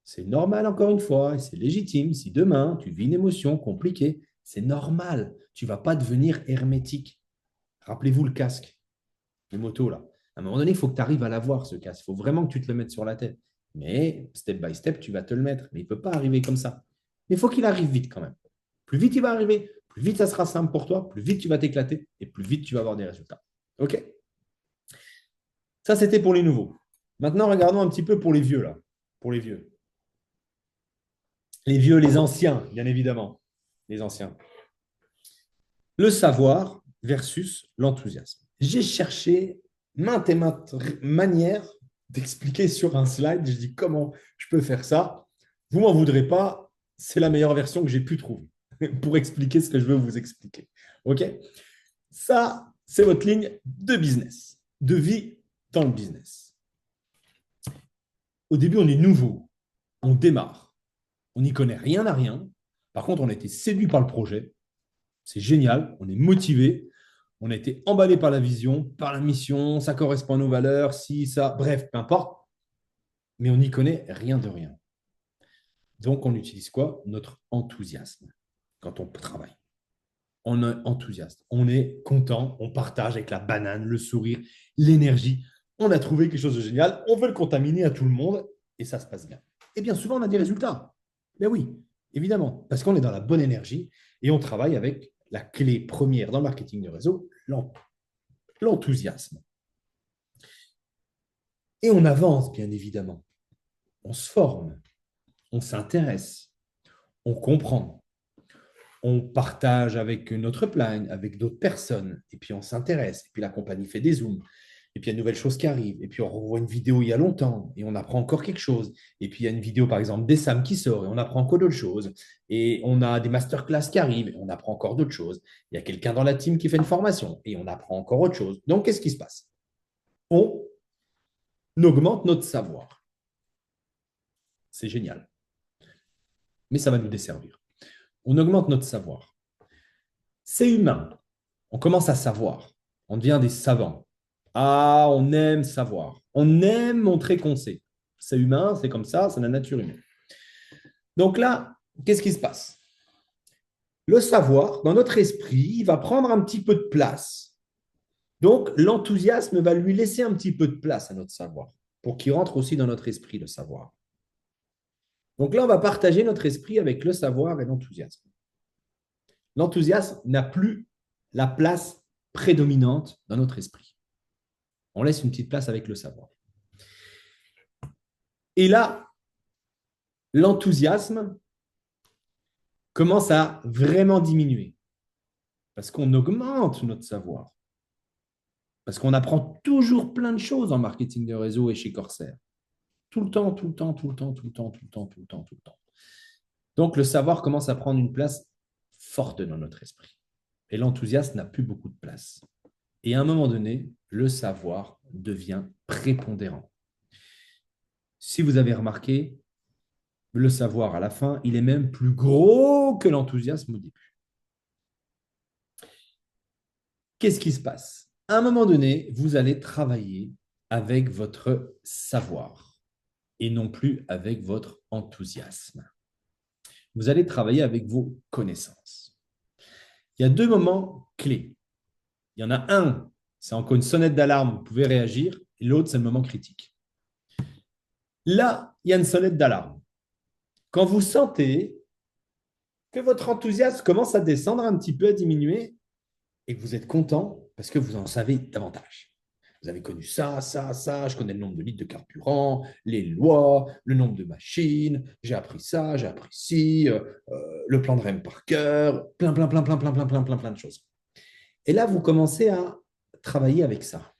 C'est normal, encore une fois, et c'est légitime. Si demain, tu vis une émotion compliquée, c'est normal. Tu ne vas pas devenir hermétique. Rappelez-vous le casque, les motos, là. À un moment donné, il faut que tu arrives à l'avoir, ce casque. Il faut vraiment que tu te le mettes sur la tête. Mais step by step, tu vas te le mettre. Mais il ne peut pas arriver comme ça. Mais il faut qu'il arrive vite quand même. Plus vite il va arriver, plus vite ça sera simple pour toi, plus vite tu vas t'éclater et plus vite tu vas avoir des résultats. OK? Ça, c'était pour les nouveaux. Maintenant, regardons un petit peu pour les vieux, là. Pour les vieux. Les vieux, les anciens, bien évidemment. Les anciens. Le savoir versus l'enthousiasme. J'ai cherché maintes et maintes manières d'expliquer sur un slide. Je dis comment je peux faire ça. Vous m'en voudrez pas. C'est la meilleure version que j'ai pu trouver pour expliquer ce que je veux vous expliquer. OK? Ça, c'est votre ligne de business, de vie dans le business. Au début, on est nouveau. On démarre. On n'y connaît rien à rien. Par contre, on a été séduit par le projet. C'est génial. On est motivé. On a été emballé par la vision, par la mission. Ça correspond à nos valeurs, si, ça. Bref, peu importe. Mais on n'y connaît rien de rien. Donc, on utilise quoi? Notre enthousiasme quand on travaille. On est enthousiaste. On est content. On partage avec la banane, le sourire, l'énergie. On a trouvé quelque chose de génial. On veut le contaminer à tout le monde et ça se passe bien. Et bien souvent, on a des résultats. Mais oui, évidemment, parce qu'on est dans la bonne énergie et on travaille avec la clé première dans le marketing de réseau, l'enthousiasme. Et on avance, bien évidemment. On se forme, on s'intéresse, on comprend, on partage avec notre plan, avec d'autres personnes, et puis on s'intéresse, et puis la compagnie fait des zooms, et puis il y a une nouvelle chose qui arrive, et puis on revoit une vidéo il y a longtemps, et on apprend encore quelque chose, et puis il y a une vidéo par exemple des Sam qui sort, et on apprend encore d'autres choses, et on a des masterclass qui arrivent, et on apprend encore d'autres choses, il y a quelqu'un dans la team qui fait une formation, et on apprend encore autre chose. Donc qu'est-ce qui se passe? On augmente notre savoir. C'est génial, mais ça va nous desservir. On augmente notre savoir. C'est humain. On commence à savoir. On devient des savants. Ah, on aime savoir. On aime montrer qu'on sait. C'est humain, c'est comme ça, c'est la nature humaine. Donc là, qu'est-ce qui se passe? Le savoir, dans notre esprit, il va prendre un petit peu de place. Donc, l'enthousiasme va lui laisser un petit peu de place à notre savoir pour qu'il rentre aussi dans notre esprit, le savoir. Donc là, on va partager notre esprit avec le savoir et l'enthousiasme. L'enthousiasme n'a plus la place prédominante dans notre esprit. On laisse une petite place avec le savoir. Et là, l'enthousiasme commence à vraiment diminuer parce qu'on augmente notre savoir, parce qu'on apprend toujours plein de choses en marketing de réseau et chez Corsair. Tout le temps, tout le temps, tout le temps, tout le temps, tout le temps, tout le temps, tout le temps. Donc, le savoir commence à prendre une place forte dans notre esprit. Et l'enthousiasme n'a plus beaucoup de place. Et à un moment donné, le savoir devient prépondérant. Si vous avez remarqué, le savoir à la fin, il est même plus gros que l'enthousiasme au début. Qu'est-ce qui se passe? À un moment donné, vous allez travailler avec votre savoir et non plus avec votre enthousiasme. Vous allez travailler avec vos connaissances. Il y a deux moments clés. Il y en a un, c'est encore une sonnette d'alarme, vous pouvez réagir, et l'autre, c'est le moment critique. Là, il y a une sonnette d'alarme. Quand vous sentez que votre enthousiasme commence à descendre un petit peu, à diminuer, et que vous êtes content parce que vous en savez davantage. Vous avez connu ça, ça, ça, je connais le nombre de litres de carburant, les lois, le nombre de machines, j'ai appris ça, j'ai appris ci, le plan de REM par cœur, plein de choses. Et là, vous commencez à travailler avec ça.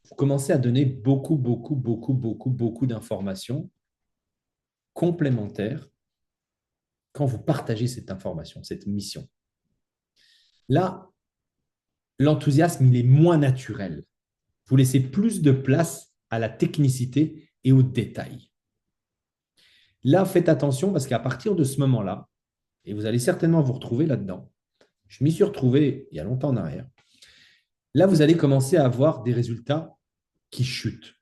Vous commencez à donner beaucoup d'informations complémentaires quand vous partagez cette information, cette mission. Là, l'enthousiasme, il est moins naturel. Vous laissez plus de place à la technicité et aux détails. Là, faites attention parce qu'à partir de ce moment-là, et vous allez certainement vous retrouver là-dedans, je m'y suis retrouvé il y a longtemps en arrière, là, vous allez commencer à avoir des résultats qui chutent.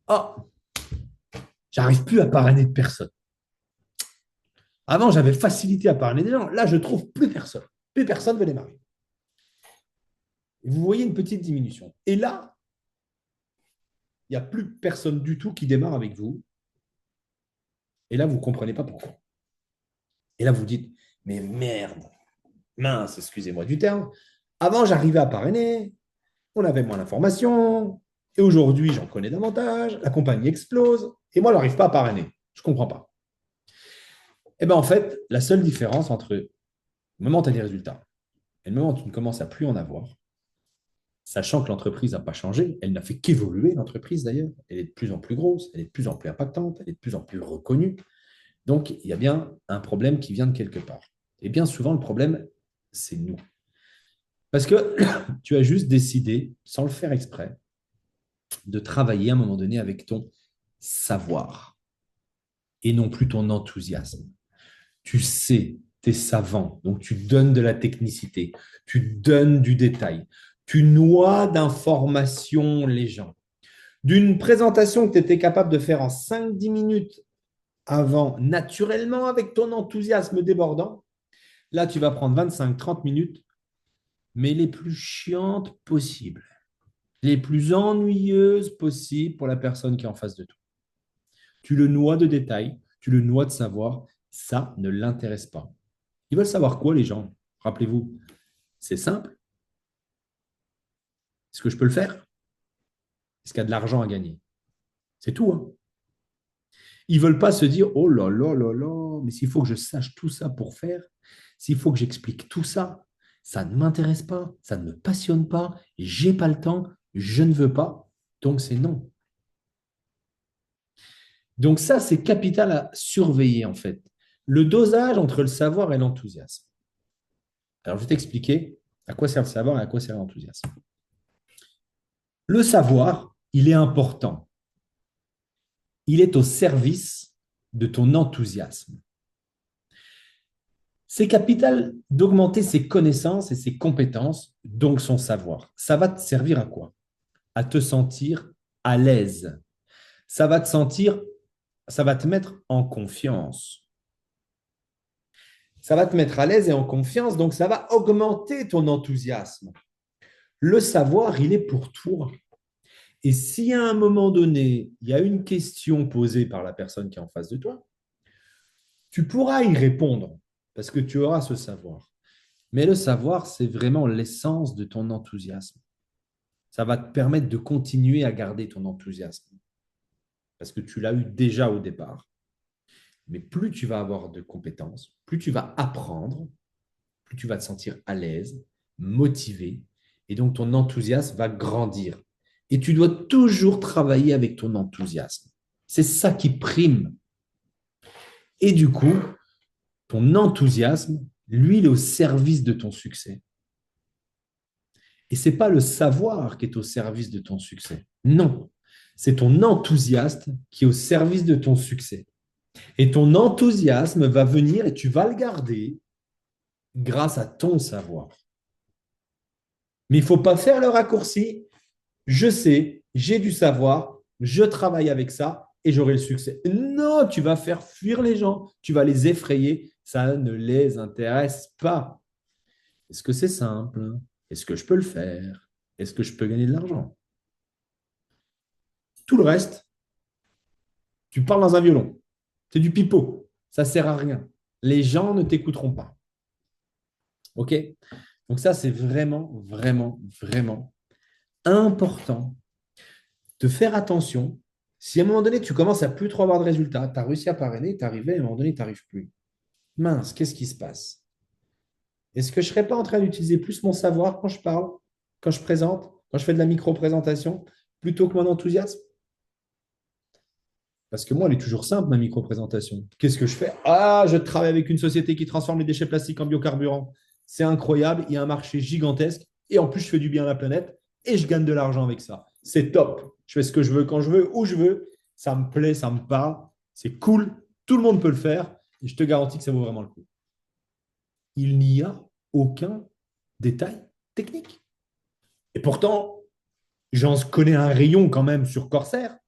Oh, j'arrive plus à parrainer de personne. Avant, j'avais facilité à parrainer des gens. Là, je trouve plus personne. Plus personne veut démarrer. Et vous voyez une petite diminution. Et là, il n'y a plus personne du tout qui démarre avec vous. Et là, vous ne comprenez pas pourquoi. Et là, vous dites, mais merde, mince, excusez-moi du terme. Avant, j'arrivais à parrainer, on avait moins d'informations, et aujourd'hui, j'en connais davantage, la compagnie explose, et moi, je n'arrive pas à parrainer. Je ne comprends pas. Et bien, en fait, la seule différence entre le moment où tu as des résultats et le moment où tu ne commences à plus en avoir, sachant que l'entreprise n'a pas changé, elle n'a fait qu'évoluer, l'entreprise d'ailleurs, elle est de plus en plus grosse, elle est de plus en plus impactante, elle est de plus en plus reconnue. Donc, il y a bien un problème qui vient de quelque part. Et bien souvent, le problème, c'est nous. Parce que tu as juste décidé, sans le faire exprès, de travailler à un moment donné avec ton savoir et non plus ton enthousiasme. Tu sais, tu es savant, donc tu donnes de la technicité, tu donnes du détail, tu noies d'informations les gens. D'une présentation que tu étais capable de faire en 5-10 minutes avant, naturellement, avec ton enthousiasme débordant, là, tu vas prendre 25-30 minutes, mais les plus chiantes possibles, les plus ennuyeuses possibles pour la personne qui est en face de toi. Tu le noies de détails, tu le noies de savoir, ça ne l'intéresse pas. Ils veulent savoir quoi, les gens? Rappelez-vous, c'est simple. Est-ce que je peux le faire? Est-ce qu'il y a de l'argent à gagner? C'est tout. Hein. Ils ne veulent pas se dire, oh là là là là, mais s'il faut que je sache tout ça pour faire, s'il faut que j'explique tout ça, ça ne m'intéresse pas, ça ne me passionne pas, j'ai pas le temps, je ne veux pas, donc c'est non. Donc ça, c'est capital à surveiller en fait. Le dosage entre le savoir et l'enthousiasme. Alors, je vais t'expliquer à quoi sert le savoir et à quoi sert l'enthousiasme. Le savoir, il est important. Il est au service de ton enthousiasme. C'est capital d'augmenter ses connaissances et ses compétences, donc son savoir. Ça va te servir à quoi? À te sentir à l'aise. Ça va te mettre en confiance. Ça va te mettre à l'aise et en confiance, donc ça va augmenter ton enthousiasme. Le savoir, il est pour toi. Et si à un moment donné, il y a une question posée par la personne qui est en face de toi, tu pourras y répondre parce que tu auras ce savoir. Mais le savoir, c'est vraiment l'essence de ton enthousiasme. Ça va te permettre de continuer à garder ton enthousiasme parce que tu l'as eu déjà au départ. Mais plus tu vas avoir de compétences, plus tu vas apprendre, plus tu vas te sentir à l'aise, motivé, et donc ton enthousiasme va grandir. Et tu dois toujours travailler avec ton enthousiasme. C'est ça qui prime. Et du coup, ton enthousiasme, lui, il est au service de ton succès. Et ce n'est pas le savoir qui est au service de ton succès. Non, c'est ton enthousiasme qui est au service de ton succès. Et ton enthousiasme va venir et tu vas le garder grâce à ton savoir. Mais il ne faut pas faire le raccourci. Je sais, j'ai du savoir, je travaille avec ça et j'aurai le succès. Non, tu vas faire fuir les gens, tu vas les effrayer, ça ne les intéresse pas. Est-ce que c'est simple? Est-ce que je peux le faire? Est-ce que je peux gagner de l'argent? Tout le reste, tu parles dans un violon. C'est du pipeau, ça ne sert à rien. les gens ne t'écouteront pas. OK? Donc ça, c'est vraiment, vraiment, vraiment important de faire attention. Si à un moment donné, tu commences à plus trop avoir de résultats, tu as réussi à parrainer, tu arrivé, à un moment donné, tu n'arrives plus. Mince, qu'est-ce qui se passe? Est-ce que je ne serais pas en train d'utiliser plus mon savoir quand je parle, quand je présente, quand je fais de la micro-présentation, plutôt que mon enthousiasme? Parce que moi, elle est toujours simple, ma micro-présentation. Qu'est-ce que je fais? Ah, je travaille avec une société qui transforme les déchets plastiques en biocarburant. C'est incroyable, il y a un marché gigantesque et en plus, je fais du bien à la planète et je gagne de l'argent avec ça. C'est top. Je fais ce que je veux quand je veux, où je veux. Ça me plaît, ça me parle. C'est cool. Tout le monde peut le faire et je te garantis que ça vaut vraiment le coup. Il n'y a aucun détail technique. Et pourtant, j'en connais un rayon quand même sur Corsair,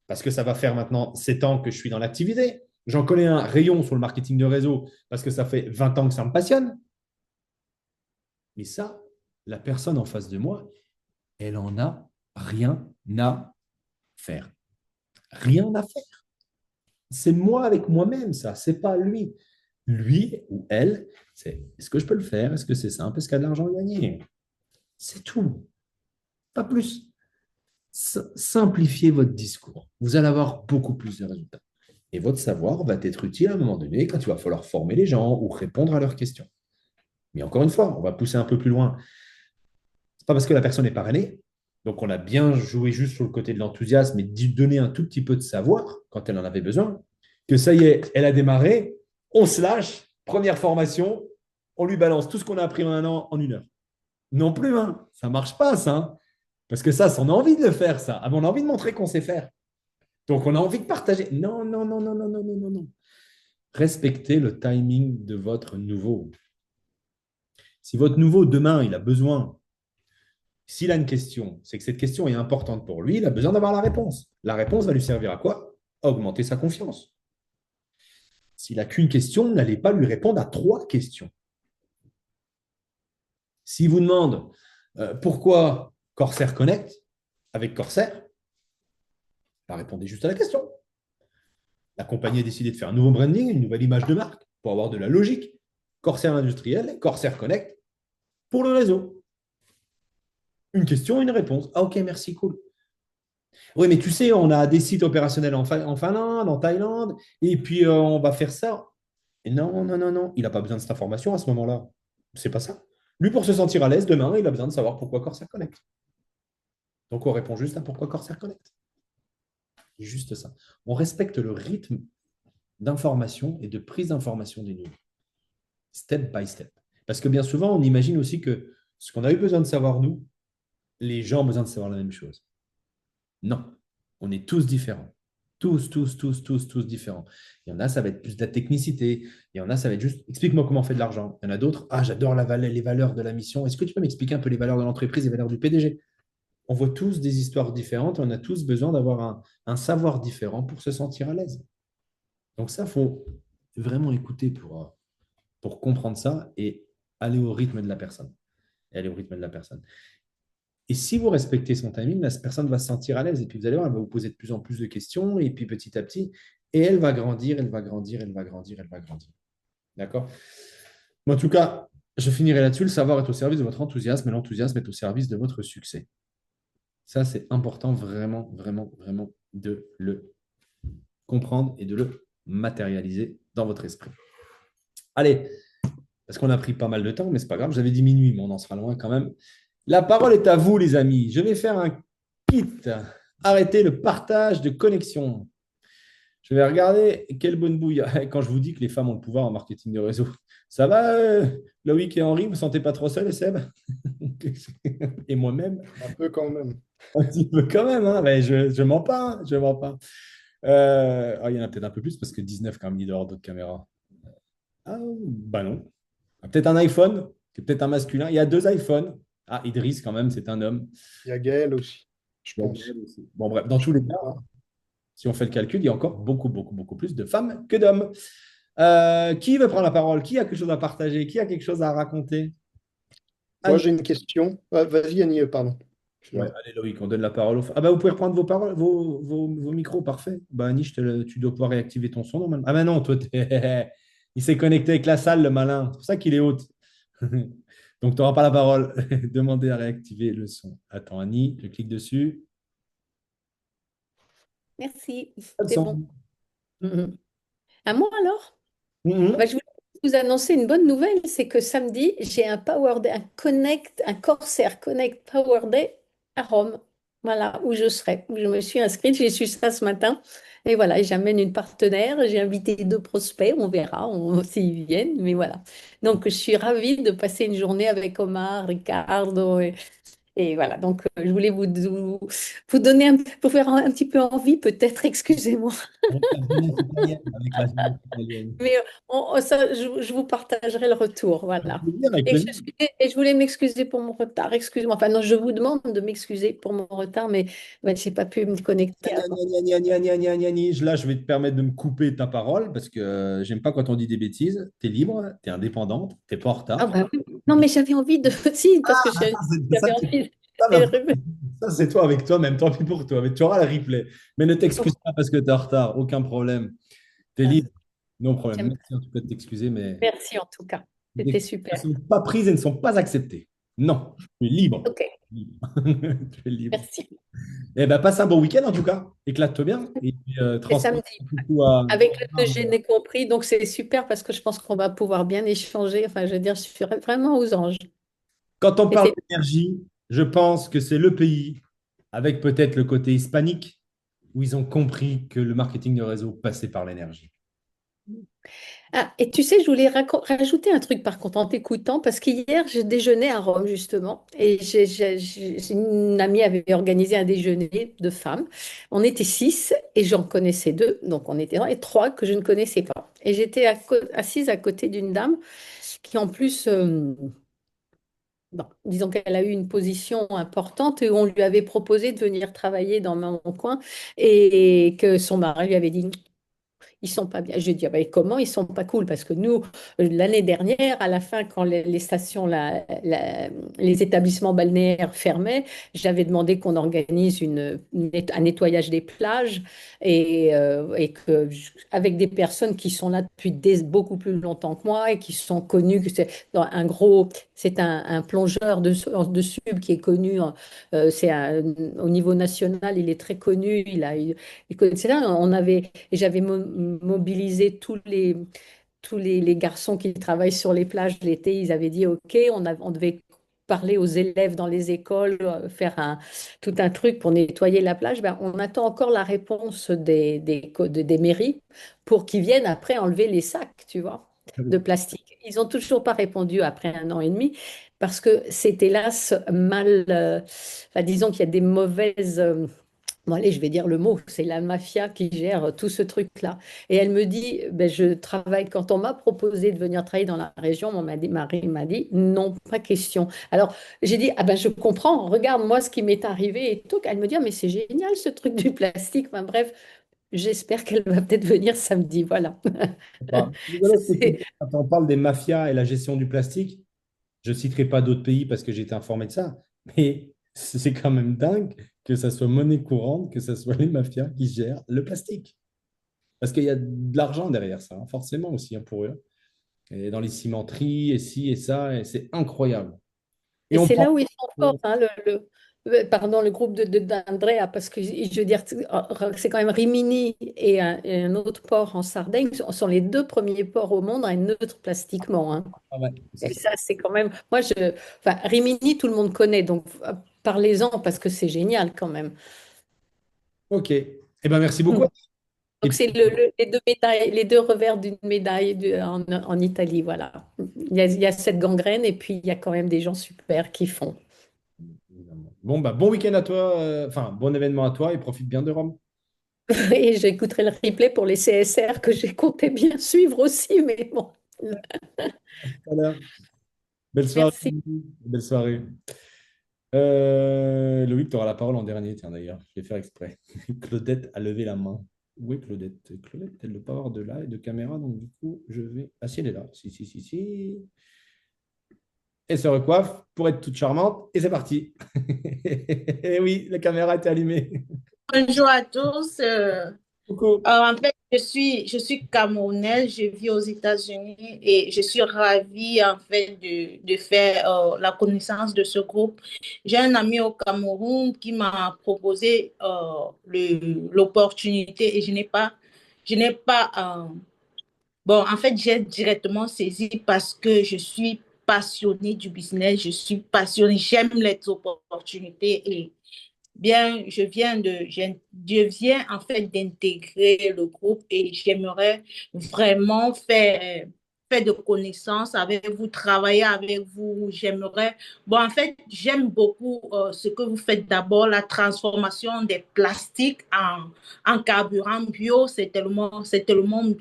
parce que ça va faire maintenant 7 ans que je suis dans l'activité. J'en connais un rayon sur le marketing de réseau, parce que ça fait 20 ans que ça me passionne. Mais ça, la personne en face de moi, elle en a rien à faire. Rien à faire. C'est moi avec moi-même, ça. C'est pas lui. Lui ou elle, c'est est-ce que je peux le faire? Est-ce que c'est simple? Est-ce qu'il y a de l'argent à gagner? C'est tout. Pas plus. Simplifiez votre discours. Vous allez avoir beaucoup plus de résultats. Et votre savoir va être utile à un moment donné quand il va falloir former les gens ou répondre à leurs questions. Mais encore une fois, on va pousser un peu plus loin. Ce n'est pas parce que la personne est parrainée, donc on a bien joué juste sur le côté de l'enthousiasme et de donner un tout petit peu de savoir quand elle en avait besoin, que ça y est, elle a démarré, on se lâche, première formation, on lui balance tout ce qu'on a appris en un an en 1 heure. Non plus, hein, ça ne marche pas, ça. Hein. Parce que ça, on a envie de le faire, ça. Ah, on a envie de montrer qu'on sait faire. Donc, on a envie de partager. Non, non, non, non, non, non, non, non, non. Respectez le timing de votre nouveau. Si votre nouveau, demain, il a besoin, s'il a une question, c'est que cette question est importante pour lui, il a besoin d'avoir la réponse. La réponse va lui servir à quoi? À augmenter sa confiance. S'il n'a qu'une question, n'allez pas lui répondre à 3 questions. S'il vous demande pourquoi Corsair Connect avec Corsair, répondez juste à la question. La compagnie a décidé de faire un nouveau branding, une nouvelle image de marque pour avoir de la logique. Corsair industriel, Corsair Connect pour le réseau. Une question, une réponse. Ah ok, merci, cool. Oui, mais tu sais, on a des sites opérationnels en Finlande, en Thaïlande, et puis on va faire ça. Et non, non, non, non, il n'a pas besoin de cette information à ce moment-là. C'est pas ça. Lui, pour se sentir à l'aise demain, il a besoin de savoir pourquoi Corsair Connect. Donc on répond juste à pourquoi Corsair Connect. Juste ça. On respecte le rythme d'information et de prise d'information des nouveaux. Step by step. Parce que bien souvent, on imagine aussi que ce qu'on a eu besoin de savoir, nous, les gens ont besoin de savoir la même chose. Non, on est tous différents. Tous, tous, tous, tous, tous différents. Il y en a, ça va être plus de la technicité. Il y en a, ça va être juste, explique-moi comment on fait de l'argent. Il y en a d'autres, ah, j'adore les valeurs de la mission. Est-ce que tu peux m'expliquer un peu les valeurs de l'entreprise, les valeurs du PDG? On voit tous des histoires différentes. On a tous besoin d'avoir un savoir différent pour se sentir à l'aise. Donc ça, il faut vraiment écouter pour comprendre ça et aller au rythme de la personne. Et aller au rythme de la personne. Et si vous respectez son timing, la personne va se sentir à l'aise. Et puis vous allez voir, elle va vous poser de plus en plus de questions. Et puis petit à petit, et elle va grandir, elle va grandir, elle va grandir, elle va grandir. D'accord? En tout cas, je finirai là-dessus. Le savoir est au service de votre enthousiasme et l'enthousiasme est au service de votre succès. Ça, c'est important vraiment, vraiment, vraiment de le comprendre et de le matérialiser dans votre esprit. Allez, parce qu'on a pris pas mal de temps, mais c'est pas grave, j'avais dit minuit, mais on en sera loin quand même. La parole est à vous, les amis. Je vais faire un kit. Arrêtez le partage de connexion. Je vais regarder quelle bonne bouille. Quand je vous dis que les femmes ont le pouvoir en marketing de réseau. Ça va, Loïc et Henri, vous ne sentez pas trop seul, Seb? Et moi-même? Un peu quand même. Un petit peu quand même, hein, mais je mens pas, hein, je mens pas. Il y en a peut-être un peu plus parce que 19 quand même, il doit y avoir d'autres caméras. Ah, bah non. Peut-être un iPhone, c'est peut-être un masculin. Il y a 2 iPhones. Ah, Idriss, quand même, c'est un homme. Il y a Gaël aussi, je Il y a Gaël pense. aussi. Bon, bref, dans Je tous les cas, crois. si on fait le calcul, il y a encore beaucoup, beaucoup, beaucoup plus de femmes que d'hommes. Qui veut prendre la parole? Qui a quelque chose à partager? Qui a quelque chose à raconter? Moi, Annie. j'ai une question. Ah, vas-y, Annie, pardon. Ouais, Excuse-moi. allez, Loïc, on donne la parole. Ah, bah, vous pouvez reprendre vos paroles, vos micros, parfait. Bah, Annie, tu dois pouvoir réactiver ton son normalement. Ah, bah non, toi, Il s'est connecté avec la salle, le malin. C'est pour ça qu'il est haute. Donc, tu n'auras pas la parole. Demandez à réactiver le son. Attends, Annie, je clique dessus. Merci, Pas de c'est bon. son. Mhm. À moi alors? Mhm. Bah, je voulais vous annoncer une bonne nouvelle, c'est que samedi, j'ai un Power Day, un Corsair Connect Power Day à Rome. Voilà, où je serai, où je me suis inscrite, j'ai su ça ce matin. Et voilà, et j'amène une partenaire, j'ai invité deux prospects, on verra s'ils viennent, mais voilà. Donc, je suis ravie de passer une journée avec Omar, Ricardo, et voilà. Donc, je voulais vous donner, pour faire un petit peu envie, peut-être, excusez-moi. Avec la jeunesse italienne. Avec la jeunesse italienne. Mais ça, je vous partagerai le retour, voilà. Avec Et plaisir. je voulais m'excuser pour mon retard. Excuse-moi. Enfin, non, je vous demande de m'excuser pour mon retard, mais je n'ai pas pu me connecter Gna, avant. gna, gna, gna, gna, gna, gna, gna. Là, je vais te permettre de me couper ta parole parce que j'aime pas quand on dit des bêtises. Tu es libre, tu es indépendante, tu n'es pas en Ah retard. bah oui. Non, mais j'avais envie de... Si, parce que Ça, j'avais envie... ça, bah, ça, c'est toi avec toi-même, tant pis pour toi. Mais tu auras le replay. Mais ne t'excuse pas parce que tu es en retard, aucun problème. Tu es libre, non problème. J'aime- Merci en tout cas de t'excuser, mais Merci en tout cas. les C'était excuses ne super. sont pas prises et ne sont pas acceptées. Non, tu es libre. Ok, Libre. Tu es libre. merci. Eh ben, passe un bon week-end en tout cas. Éclate-toi bien et puis, C'est transmets samedi. tout à. Avec le déjeuner compris, donc c'est super parce que je pense qu'on va pouvoir bien échanger. Enfin, je veux dire, je suis vraiment aux anges. Quand on Et parle c'est d'énergie, je pense que c'est le pays, avec peut-être le côté hispanique, où ils ont compris que le marketing de réseau passait par l'énergie. Ah, et tu sais, je voulais rajouter un truc par contre en t'écoutant, parce qu'hier, j'ai déjeuné à Rome justement, et une amie avait organisé un déjeuner de femmes. On était six, et j'en connaissais deux, donc on était et trois que je ne connaissais pas. Et j'étais assise à côté d'une dame qui en plus, bon, disons qu'elle a eu une position importante, et on lui avait proposé de venir travailler dans mon coin, et que son mari lui avait dit, ils sont pas bien. Je dis, ah ben, comment ils sont pas cool? Parce que nous, l'année dernière, à la fin, quand les stations, les établissements balnéaires fermaient, j'avais demandé qu'on organise un nettoyage des plages et que, avec des personnes qui sont là depuis beaucoup plus longtemps que moi et qui sont connues, que c'est un gros, c'est un plongeur de sub qui est connu, au niveau national, il est très connu, c'est là, et j'avais mobilisé les garçons qui travaillent sur les plages l'été. Ils avaient dit, OK, on devait parler aux élèves dans les écoles, faire tout un truc pour nettoyer la plage. Ben, on attend encore la réponse des mairies pour qu'ils viennent après enlever les sacs, tu vois, de plastique. Ils n'ont toujours pas répondu après un an et demi parce que c'est hélas mal, enfin, disons qu'il y a des mauvaises... Bon, allez, je vais dire le mot, c'est la mafia qui gère tout ce truc-là. Et elle me dit, ben, je travaille, quand on m'a proposé de venir travailler dans la région, Marie m'a dit, non, pas question. Alors, j'ai dit, ah ben, je comprends, regarde moi ce qui m'est arrivé et tout. Elle me dit, ah, mais c'est génial ce truc du plastique. Enfin, bref, j'espère qu'elle va peut-être venir samedi, voilà. C'est rigolo ce que tu dis C'est- quand on parle des mafias et la gestion du plastique. Je ne citerai pas d'autres pays parce que j'ai été informé de ça, mais c'est quand même dingue que ça soit monnaie courante, que ce soit les mafias qui gèrent le plastique. Parce qu'il y a de l'argent derrière ça, hein, forcément aussi hein, pour eux. Et dans les cimenteries, et ci et ça, et c'est incroyable. Et Et on c'est prend. là où ils sont forts, hein, pardon, le groupe d'Andrea, parce que je veux dire, c'est quand même Rimini et un autre port en Sardaigne sont les deux premiers ports au monde à être neutre plastiquement, hein. Ah ouais, Et ça, c'est quand même. Enfin, Rimini, tout le monde connaît, donc parlez-en parce que c'est génial quand même. ok. Eh ben, merci beaucoup. Hmm. Et Donc puis, c'est les deux médailles, les deux revers d'une médaille en Italie, voilà. Il y a cette gangrène et puis il y a quand même des gens super qui font. bon, bah, bon week-end à toi, enfin, bon événement à toi et profite bien de Rome. Et j'écouterai le replay pour les CSR que j'ai compté bien suivre aussi, mais bon. À tout à l'heure. Belle soirée. Merci. Belle soirée. Loïc, tu auras la parole en dernier, tiens d'ailleurs, je vais faire exprès. Claudette a levé la main. Où est Claudette? Claudette, elle ne doit pas avoir de là et de caméra, donc du coup, je vais. Ah, si, elle est là. Si, si, si, si. Elle se recoiffe pour être toute charmante et c'est parti. Et oui, la caméra était allumée. Bonjour à tous. Coucou. En fait, Je suis camerounaise, je vis aux États-Unis et je suis ravie en fait de faire la connaissance de ce groupe. J'ai un ami au Cameroun qui m'a proposé l'opportunité et je n'ai pas, bon, en fait, j'ai directement saisi parce que je suis passionnée du business, je suis passionnée, j'aime les opportunités et bien, je viens en fait d'intégrer le groupe et j'aimerais vraiment faire de connaissances avec vous, travailler avec vous. Bon, en fait, j'aime beaucoup ce que vous faites d'abord, la transformation des plastiques en carburant bio. C'est tellement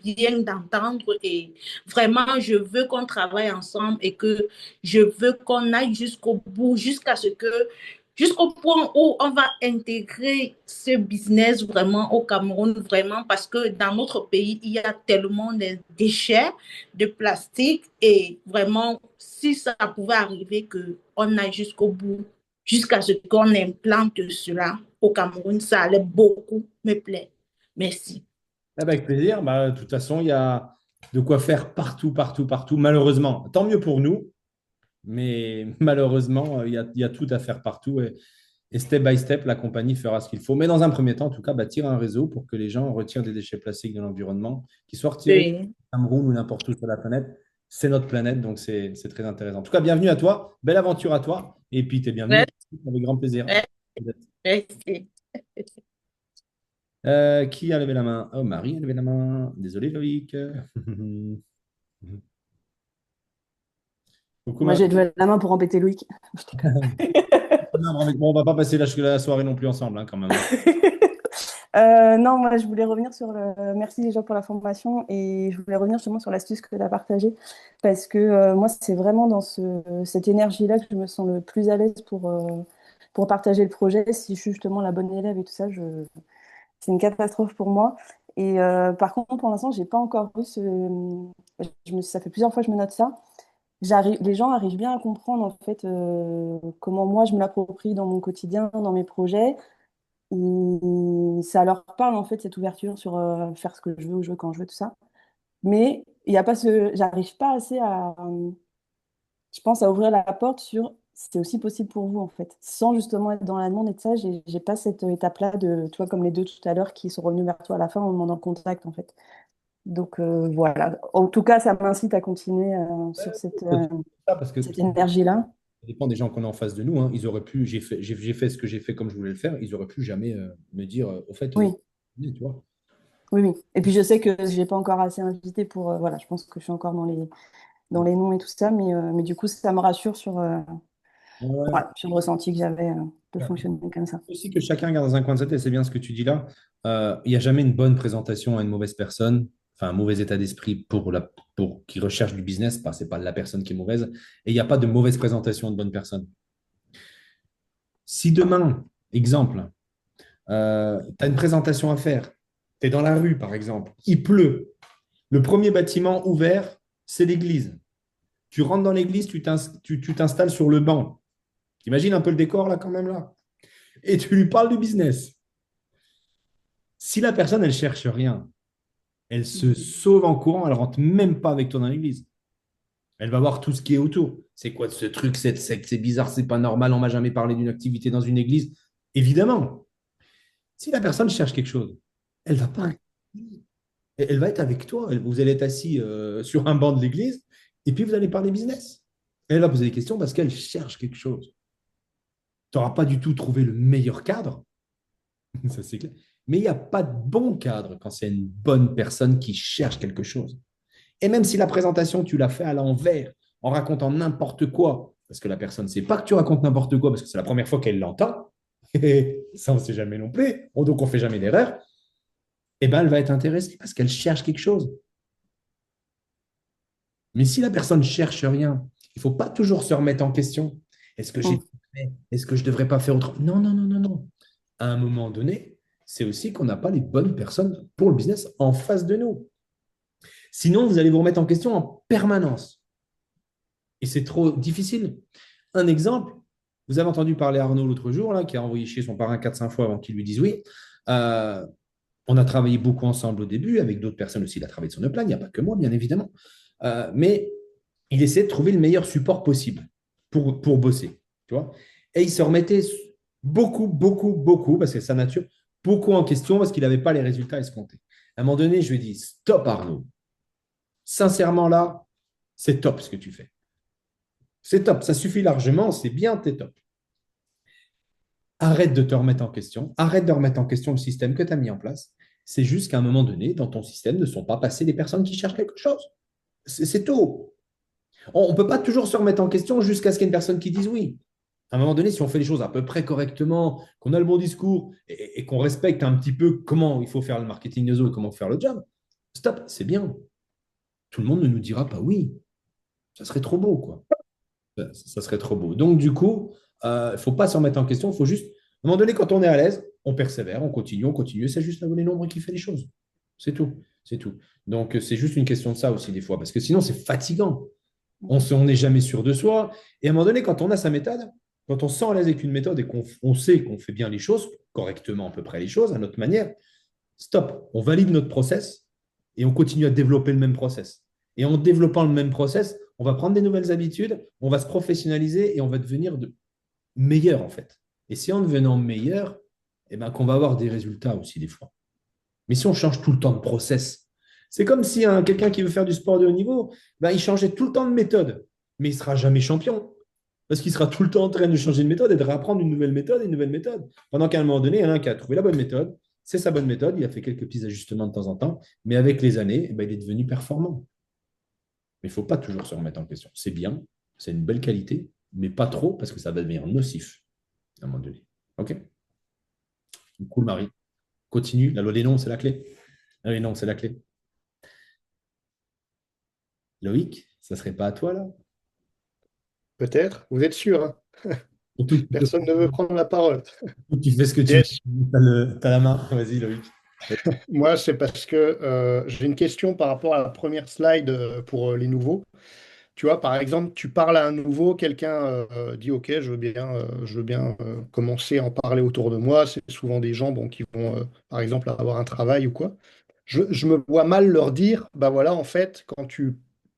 bien d'entendre et vraiment, je veux qu'on travaille ensemble et que je veux qu'on aille jusqu'au bout, jusqu'au point où on va intégrer ce business vraiment au Cameroun, vraiment, parce que dans notre pays, il y a tellement de déchets de plastique et vraiment, si ça pouvait arriver qu'on aille jusqu'au bout, jusqu'à ce qu'on implante cela au Cameroun, ça allait beaucoup me plaire. Merci. Avec plaisir. Bah, de toute façon, il y a de quoi faire partout, partout, partout. Malheureusement, tant mieux pour nous, mais malheureusement, il y a tout à faire partout. Et step by step, la compagnie fera ce qu'il faut. Mais dans un premier temps, en tout cas, bâtir un réseau pour que les gens retirent des déchets plastiques de l'environnement, qu'ils soient retirés au Oui. Cameroun ou n'importe où sur la planète. C'est notre planète, donc c'est très intéressant. En tout cas, bienvenue à toi. Belle aventure à toi. Et puis, tu es bienvenue. Ouais, Avec grand plaisir. ouais, merci. Qui a levé la main? Oh, Marie a levé la main. Désolé, Loïc. Coucou, Moi, Marie. j'ai levé la main pour embêter Loïc. Non, mais bon, on va pas passer la soirée non plus ensemble, hein, quand même. Non, moi, je voulais revenir sur le. Merci déjà pour la formation et je voulais revenir justement sur l'astuce que tu as partagée parce que moi, c'est vraiment dans cette énergie-là que je me sens le plus à l'aise pour partager le projet. Si je suis justement la bonne élève et tout ça, c'est une catastrophe pour moi. Et par contre, pour l'instant, j'ai pas encore eu ce. Ça fait plusieurs fois que je me note ça. Les gens arrivent bien à comprendre en fait comment moi je me l'approprie dans mon quotidien, dans mes projets. Ça leur parle en fait cette ouverture sur faire ce que je veux, où je veux, quand je veux, tout ça. Mais il y a pas j'arrive pas assez je pense, à ouvrir la porte sur c'est aussi possible pour vous en fait, sans justement être dans la demande et de ça. J'ai pas cette étape-là de, tu vois, comme les deux tout à l'heure qui sont revenus vers toi à la fin en demandant le contact en fait. Donc voilà. En tout cas, ça m'incite à continuer sur Parce que cette énergie-là. ça dépend des gens qu'on a en face de nous, hein. Ils auraient pu, j'ai fait ce que j'ai fait comme je voulais le faire. Ils auraient pu jamais me dire, au fait, Oui. tu vois. Oui, oui. Et puis je sais que je n'ai pas encore assez invité pour. Voilà, je pense que je suis encore dans les noms et tout ça, mais du coup, ça me rassure Ouais. voilà, sur le ressenti que j'avais de fonctionner comme ça. Aussi que chacun garde dans un coin de sa tête, c'est bien ce que tu dis là. Il n'y a jamais une bonne présentation à une mauvaise personne, enfin un mauvais état d'esprit pour qui recherche du business, c'est pas la personne qui est mauvaise, et il n'y a pas de mauvaise présentation de bonne personne. Si demain, exemple, tu as une présentation à faire, tu es dans la rue par exemple, il pleut, le premier bâtiment ouvert, c'est l'église. Tu rentres dans l'église, tu t'installes sur le banc. T'imagines un peu le décor là quand même là. Et tu lui parles du business. Si la personne, elle cherche rien, elle se sauve en courant, elle rentre même pas avec toi dans l'église. Elle va voir tout ce qui est autour. C'est quoi ce truc, cette secte, c'est bizarre, c'est pas normal, on m'a jamais parlé d'une activité dans une église. Évidemment, si la personne cherche quelque chose, elle va pas. Elle va être avec toi. Vous allez être assis sur un banc de l'église et puis vous allez parler business. Elle va poser des questions parce qu'elle cherche quelque chose. Tu n'auras pas du tout trouvé le meilleur cadre, ça c'est clair. Mais il n'y a pas de bon cadre quand c'est une bonne personne qui cherche quelque chose. Et même si la présentation, tu l'as fait à l'envers, en racontant n'importe quoi, parce que la personne ne sait pas que tu racontes n'importe quoi, parce que c'est la première fois qu'elle l'entend, et ça, on ne sait jamais non plus, donc on ne fait jamais d'erreur, eh ben, elle va être intéressée parce qu'elle cherche quelque chose. Mais si la personne ne cherche rien, il ne faut pas toujours se remettre en question. Est-ce que j'ai Mm. fait? Est-ce que je ne devrais pas faire autrement? Non, non, non, non, non. À un moment donné, c'est aussi qu'on n'a pas les bonnes personnes pour le business en face de nous. Sinon, vous allez vous remettre en question en permanence. Et c'est trop difficile. Un exemple, vous avez entendu parler Arnaud l'autre jour, là, qui a envoyé chez son parrain 4-5 fois avant qu'il lui dise oui. On a travaillé beaucoup ensemble au début, avec d'autres personnes aussi. Il a travaillé sur le plan, il n'y a pas que moi, bien évidemment. Mais il essaie de trouver le meilleur support possible pour bosser. Tu vois. Et il se remettait beaucoup, beaucoup, beaucoup, parce que c'est sa nature, beaucoup en question parce qu'il n'avait pas les résultats escomptés. À un moment donné, je lui ai dit, stop Arnaud. Sincèrement, là, c'est top ce que tu fais. C'est top, ça suffit largement, c'est bien, t'es top. Arrête de te remettre en question, arrête de remettre en question le système que tu as mis en place. C'est juste qu'à un moment donné, dans ton système, ne sont pas passées des personnes qui cherchent quelque chose. C'est tout. On ne peut pas toujours se remettre en question jusqu'à ce qu'il y ait une personne qui dise oui. À un moment donné, si on fait les choses à peu près correctement, qu'on a le bon discours et qu'on respecte un petit peu comment il faut faire le marketing des autres, comment faire le job, stop, c'est bien. Tout le monde ne nous dira pas oui. Ça serait trop beau, quoi. Ça serait trop beau. Donc, du coup, il ne faut pas se remettre en question. Il faut juste, à un moment donné, quand on est à l'aise, on persévère, on continue, on continue. C'est juste la volée nombre qui fait les choses. C'est tout. C'est tout. Donc, c'est juste une question de ça aussi, des fois, parce que sinon, c'est fatigant. On n'est jamais sûr de soi. Et à un moment donné, quand on a sa méthode, quand on se sent à l'aise avec une méthode et qu'on sait qu'on fait bien les choses, correctement à peu près les choses, à notre manière, stop. On valide notre process et on continue à développer le même process. Et en développant le même process, on va prendre des nouvelles habitudes, on va se professionnaliser et on va devenir meilleur en fait. Et c'est en devenant meilleur eh ben, qu'on va avoir des résultats aussi des fois. Mais si on change tout le temps de process, c'est comme si quelqu'un qui veut faire du sport de haut niveau, ben, il changeait tout le temps de méthode, mais il ne sera jamais champion. Parce qu'il sera tout le temps en train de changer de méthode et de réapprendre une nouvelle méthode et une nouvelle méthode. Pendant qu'à un moment donné, il y en a un qui a trouvé la bonne méthode, c'est sa bonne méthode, il a fait quelques petits ajustements de temps en temps, mais avec les années, eh ben, il est devenu performant. Mais il ne faut pas toujours se remettre en question. C'est bien, c'est une belle qualité, mais pas trop parce que ça va devenir nocif à un moment donné. OK? Cool, Marie. Continue. La loi des noms, c'est la clé. Ah oui, non, c'est la clé. Loïc, ça ne serait pas à toi, là? Peut-être. Vous êtes sûr, hein? Tu Personne ne veut prendre la parole. fais ce que tu veux. Yes. Tu as la main. Vas-y, Loïc. Moi, c'est parce que j'ai une question par rapport à la première slide pour les nouveaux. Tu vois, par exemple, tu parles à un nouveau, quelqu'un dit, OK, je veux bien commencer à en parler autour de moi. C'est souvent des gens bon, qui vont, par exemple, avoir un travail ou quoi. Je me vois mal leur dire, bah voilà, en fait, quand tu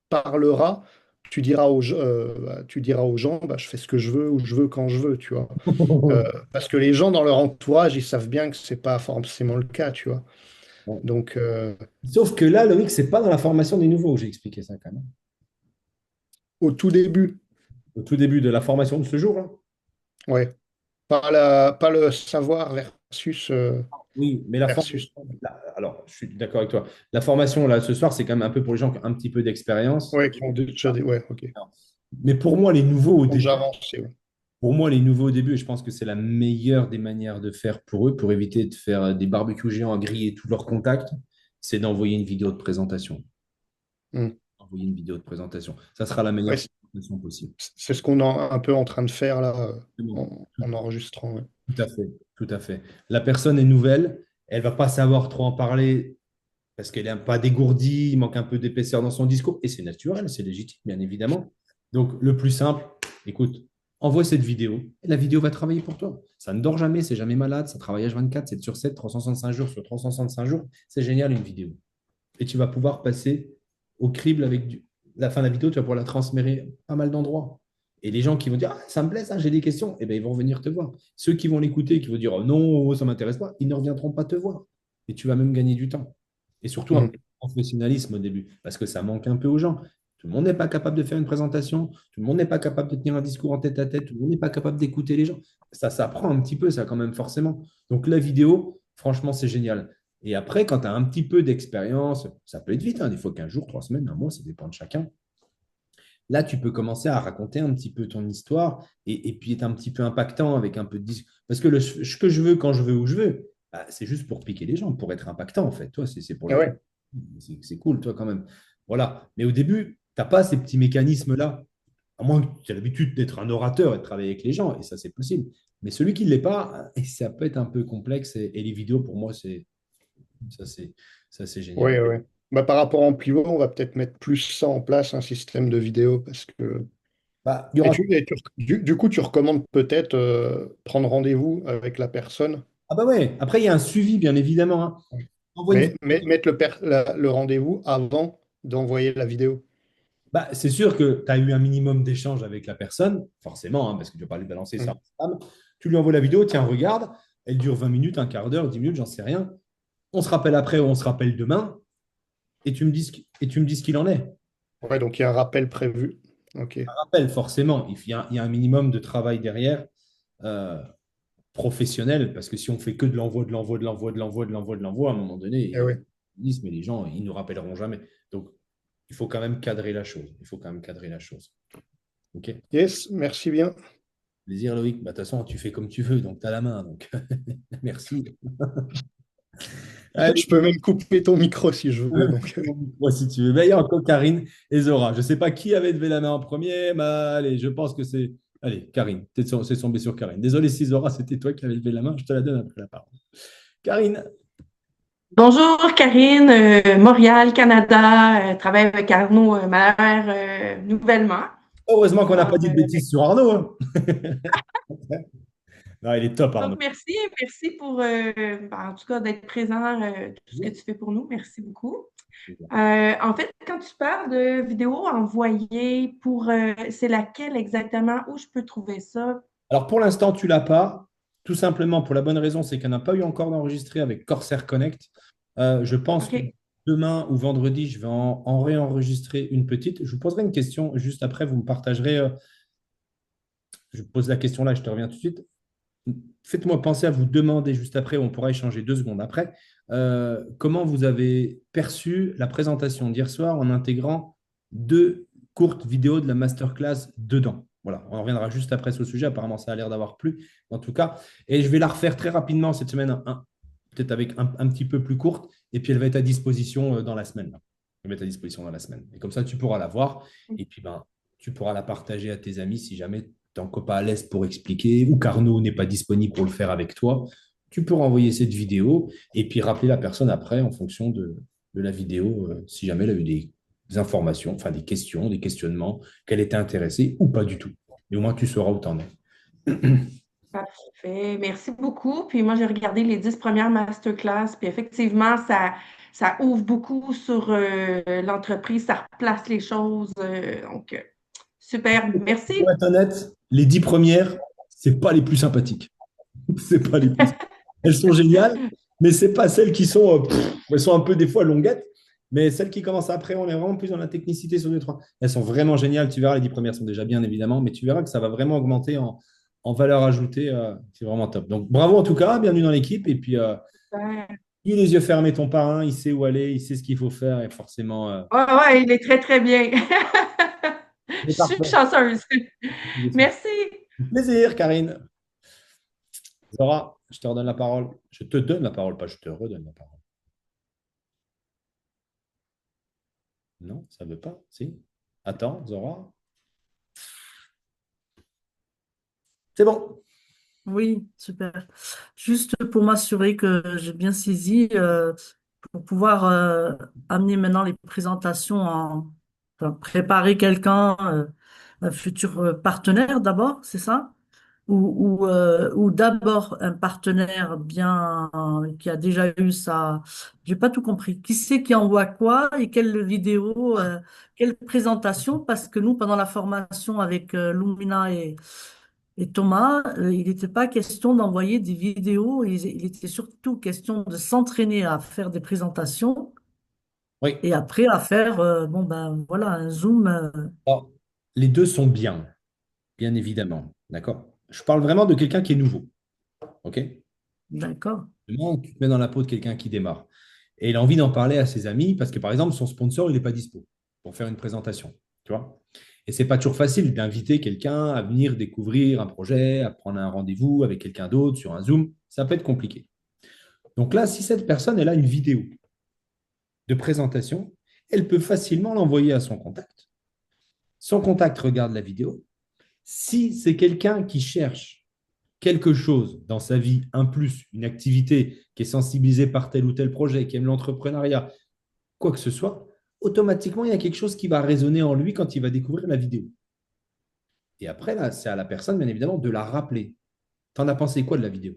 parleras, tu diras aux gens, bah, je fais ce que je veux ou je veux quand je veux, tu vois. Parce que les gens dans leur entourage, ils savent bien que c'est pas forcément le cas, tu vois. Donc, Sauf que là, Loïc, c'est pas dans la formation des nouveaux que j'ai expliqué ça quand même. au tout début, Au tout début de la formation de ce jour, là. ouais, pas le savoir versus, Oui, mais la formation, versus. alors, je suis d'accord avec toi. La formation, là, ce soir, c'est quand même un peu pour les gens qui ont un petit peu d'expérience. Ouais, qui ont déjà ouais, ok. Mais pour moi, les nouveaux au Ont déjà début, avancé, ouais. pour moi, les nouveaux au début, et je pense que c'est la meilleure des manières de faire pour eux, pour éviter de faire des barbecues géants à griller tous leurs contacts, c'est d'envoyer une vidéo de présentation. Hmm. Envoyer une vidéo de présentation. Ça sera la meilleure Ouais, présentation possible. c'est ce qu'on est un peu en train de faire là, C'est bon. en enregistrant. Ouais. Tout à fait, tout à fait. La personne est nouvelle, elle va pas savoir trop en parler parce qu'elle n'est pas dégourdie, il manque un peu d'épaisseur dans son discours, et c'est naturel, c'est légitime, bien évidemment. Donc, le plus simple, écoute, envoie cette vidéo, et la vidéo va travailler pour toi. Ça ne dort jamais, c'est jamais malade, ça travaille H24, 7 sur 7, 365 jours sur 365 jours. C'est génial, une vidéo. Et tu vas pouvoir passer au crible avec la fin de la vidéo, tu vas pouvoir la transmettre pas mal d'endroits. Et les gens qui vont dire, ah, ça me plaît, ça, j'ai des questions, eh bien, ils vont venir te voir. Ceux qui vont l'écouter, qui vont dire, oh, non, ça ne m'intéresse pas, ils ne reviendront pas te voir. Et tu vas même gagner du temps. Et surtout un Hmm. peu de professionnalisme au début, parce que ça manque un peu aux gens. Tout le monde n'est pas capable de faire une présentation, tout le monde n'est pas capable de tenir un discours en tête à tête, tout le monde n'est pas capable d'écouter les gens. Ça s'apprend un petit peu, ça quand même forcément. Donc la vidéo, franchement, c'est génial. Et après, quand tu as un petit peu d'expérience, ça peut être vite, hein, des fois 15 jours, 3 semaines, un mois, ça dépend de chacun. Là, tu peux commencer à raconter un petit peu ton histoire et puis être un petit peu impactant avec un peu de discours. Parce que ce que je veux, quand je veux, où je veux, bah, c'est juste pour piquer les gens, pour être impactant, en fait. Toi, c'est pour Ah les... ouais. C'est cool, toi, quand même. Voilà. Mais au début, tu n'as pas ces petits mécanismes-là. À moins que tu aies l'habitude d'être un orateur et de travailler avec les gens, et ça, c'est possible. Mais celui qui ne l'est pas, ça peut être un peu complexe. Et les vidéos, pour moi, ça, c'est ça, c'est génial. Ouais, ouais. Bah, par rapport en pivot, on va peut-être mettre plus ça en place, un système de vidéo, parce que. Bah, il y Et aura... du coup, tu recommandes peut-être prendre rendez-vous avec la personne. Ah bah ouais, après, il y a un suivi, bien évidemment, hein. envoie une Mais mettre le rendez-vous avant d'envoyer la vidéo. Bah, c'est sûr que tu as eu un minimum d'échange avec la personne, forcément, hein, parce que tu vas pas lui balancer ça Mm. en spam. Tu lui envoies la vidéo, tiens, regarde, elle dure 20 minutes, un quart d'heure, 10 minutes, j'en sais rien. On se rappelle après ou on se rappelle demain et tu me dis ce qu'il en est. Ouais, donc il y a un rappel prévu. Ok. Rappelle, forcément, il y a un minimum de travail derrière, euh, professionnel, parce que si on fait que de l'envoi, de l'envoi, de l'envoi, de l'envoi, de l'envoi, de l'envoi, à un moment donné, Eh oui. ils disent, mais les gens, ils ne nous rappelleront jamais. Donc, il faut quand même cadrer la chose. Il faut quand même cadrer la chose. OK? Yes, merci bien. Plaisir, Loïc. Bah, de toute façon, tu fais comme tu veux, donc tu as la main. Donc, merci. Je Allez, peux même couper ton micro si je veux. Donc. moi, si tu veux. Mais il y a encore Karine et Zora. Je ne sais pas qui avait levé la main en premier, mais allez, je pense que c'est. Allez, Karine, c'est tombé sur Karine. Désolé si Zora, c'était toi qui avais levé la main. Je te la donne après la parole. Karine. Bonjour Karine, Montréal, Canada, travaille avec Arnaud Mahler nouvellement. Heureusement qu'on n'a pas Alors, dit de bêtises sur Arnaud, hein. Non, il est top, donc Arnaud. merci pour en tout cas d'être présent, tout ce que tu fais pour nous. Merci beaucoup. En fait, quand tu parles de vidéos envoyées pour c'est laquelle exactement? Où je peux trouver ça? Alors, pour l'instant, tu ne l'as pas. Tout simplement pour la bonne raison, c'est qu'elle n'a pas eu encore d'enregistré avec Corsair Connect. Je pense que OK. demain ou vendredi, je vais en réenregistrer une petite. Je vous poserai une question juste après. Vous me partagerez. Je pose la question là, je te reviens tout de suite. Faites-moi penser à vous demander juste après, on pourra échanger 2 secondes après, comment vous avez perçu la présentation d'hier soir en intégrant 2 courtes vidéos de la masterclass dedans. Voilà, on reviendra juste après sur le sujet. Apparemment, ça a l'air d'avoir plu, en tout cas. Et je vais la refaire très rapidement cette semaine, peut-être avec un petit peu plus courte, et puis elle va être à disposition dans la semaine. Elle va être à disposition dans la semaine. Et comme ça, tu pourras la voir, et puis tu pourras la partager à tes amis si jamais tant que pas à l'aise pour expliquer ou qu'Arnaud n'est pas disponible pour le faire avec toi, tu peux renvoyer cette vidéo et puis rappeler la personne après en fonction de la vidéo, si jamais elle a eu des informations, enfin des questions, des questionnements, qu'elle était intéressée ou pas du tout. Et au moins, tu sauras où tu en es. Parfait. Merci beaucoup. Puis moi, j'ai regardé les 10 premières masterclass. Puis effectivement, ça ouvre beaucoup sur l'entreprise, ça replace les choses. Donc, super. Merci. Pour être honnête, les 10 premières, c'est pas les plus sympathiques. C'est pas les plus. Elles sont géniales, mais c'est pas celles qui sont. Elles sont un peu des fois longuettes, mais celles qui commencent après, on est vraiment plus dans la technicité sur 2, 3. Elles sont vraiment géniales. Tu verras, les 10 premières sont déjà bien évidemment, mais tu verras que ça va vraiment augmenter en valeur ajoutée. C'est vraiment top. Donc bravo en tout cas, bienvenue dans l'équipe. Et puis, Ouais, il a les yeux fermés, ton parrain, il sait où aller, il sait ce qu'il faut faire et forcément. ouais, il est très, très bien. Je C'est suis parfait. chanceuse. Merci. Plaisir, Karine. Zora, je te redonne la parole. Je te donne la parole, pas je te redonne la parole. Non, ça ne veut pas. Si. Attends, Zora. C'est bon. Oui, super. Juste pour m'assurer que j'ai bien saisi, pour pouvoir amener maintenant les présentations enfin, préparer quelqu'un, un futur partenaire d'abord, c'est ça? Ou d'abord un partenaire bien qui a déjà eu ça. J'ai pas tout compris. Qui c'est qui envoie quoi et quelle vidéo, quelle présentation? Parce que nous, pendant la formation avec Lumina et Thomas, il n'était pas question d'envoyer des vidéos, il était surtout question de s'entraîner à faire des présentations Oui. et après à faire, bon ben voilà, un zoom. Alors, les deux sont bien évidemment. D'accord? Je parle vraiment de quelqu'un qui est nouveau. OK? D'accord. Vraiment, tu te mets dans la peau de quelqu'un qui démarre. Et il a envie d'en parler à ses amis parce que, par exemple, son sponsor, il n'est pas dispo pour faire une présentation. Tu vois? Et c'est pas toujours facile d'inviter quelqu'un à venir découvrir un projet, à prendre un rendez-vous avec quelqu'un d'autre sur un Zoom. Ça peut être compliqué. Donc là, si cette personne, elle a une vidéo de présentation, elle peut facilement l'envoyer à son contact. Son contact regarde la vidéo. Si c'est quelqu'un qui cherche quelque chose dans sa vie, un plus, une activité, qui est sensibilisé par tel ou tel projet, qui aime l'entrepreneuriat, quoi que ce soit, automatiquement, il y a quelque chose qui va résonner en lui quand il va découvrir la vidéo. Et après, là, c'est à la personne, bien évidemment, de la rappeler. T'en as pensé quoi de la vidéo?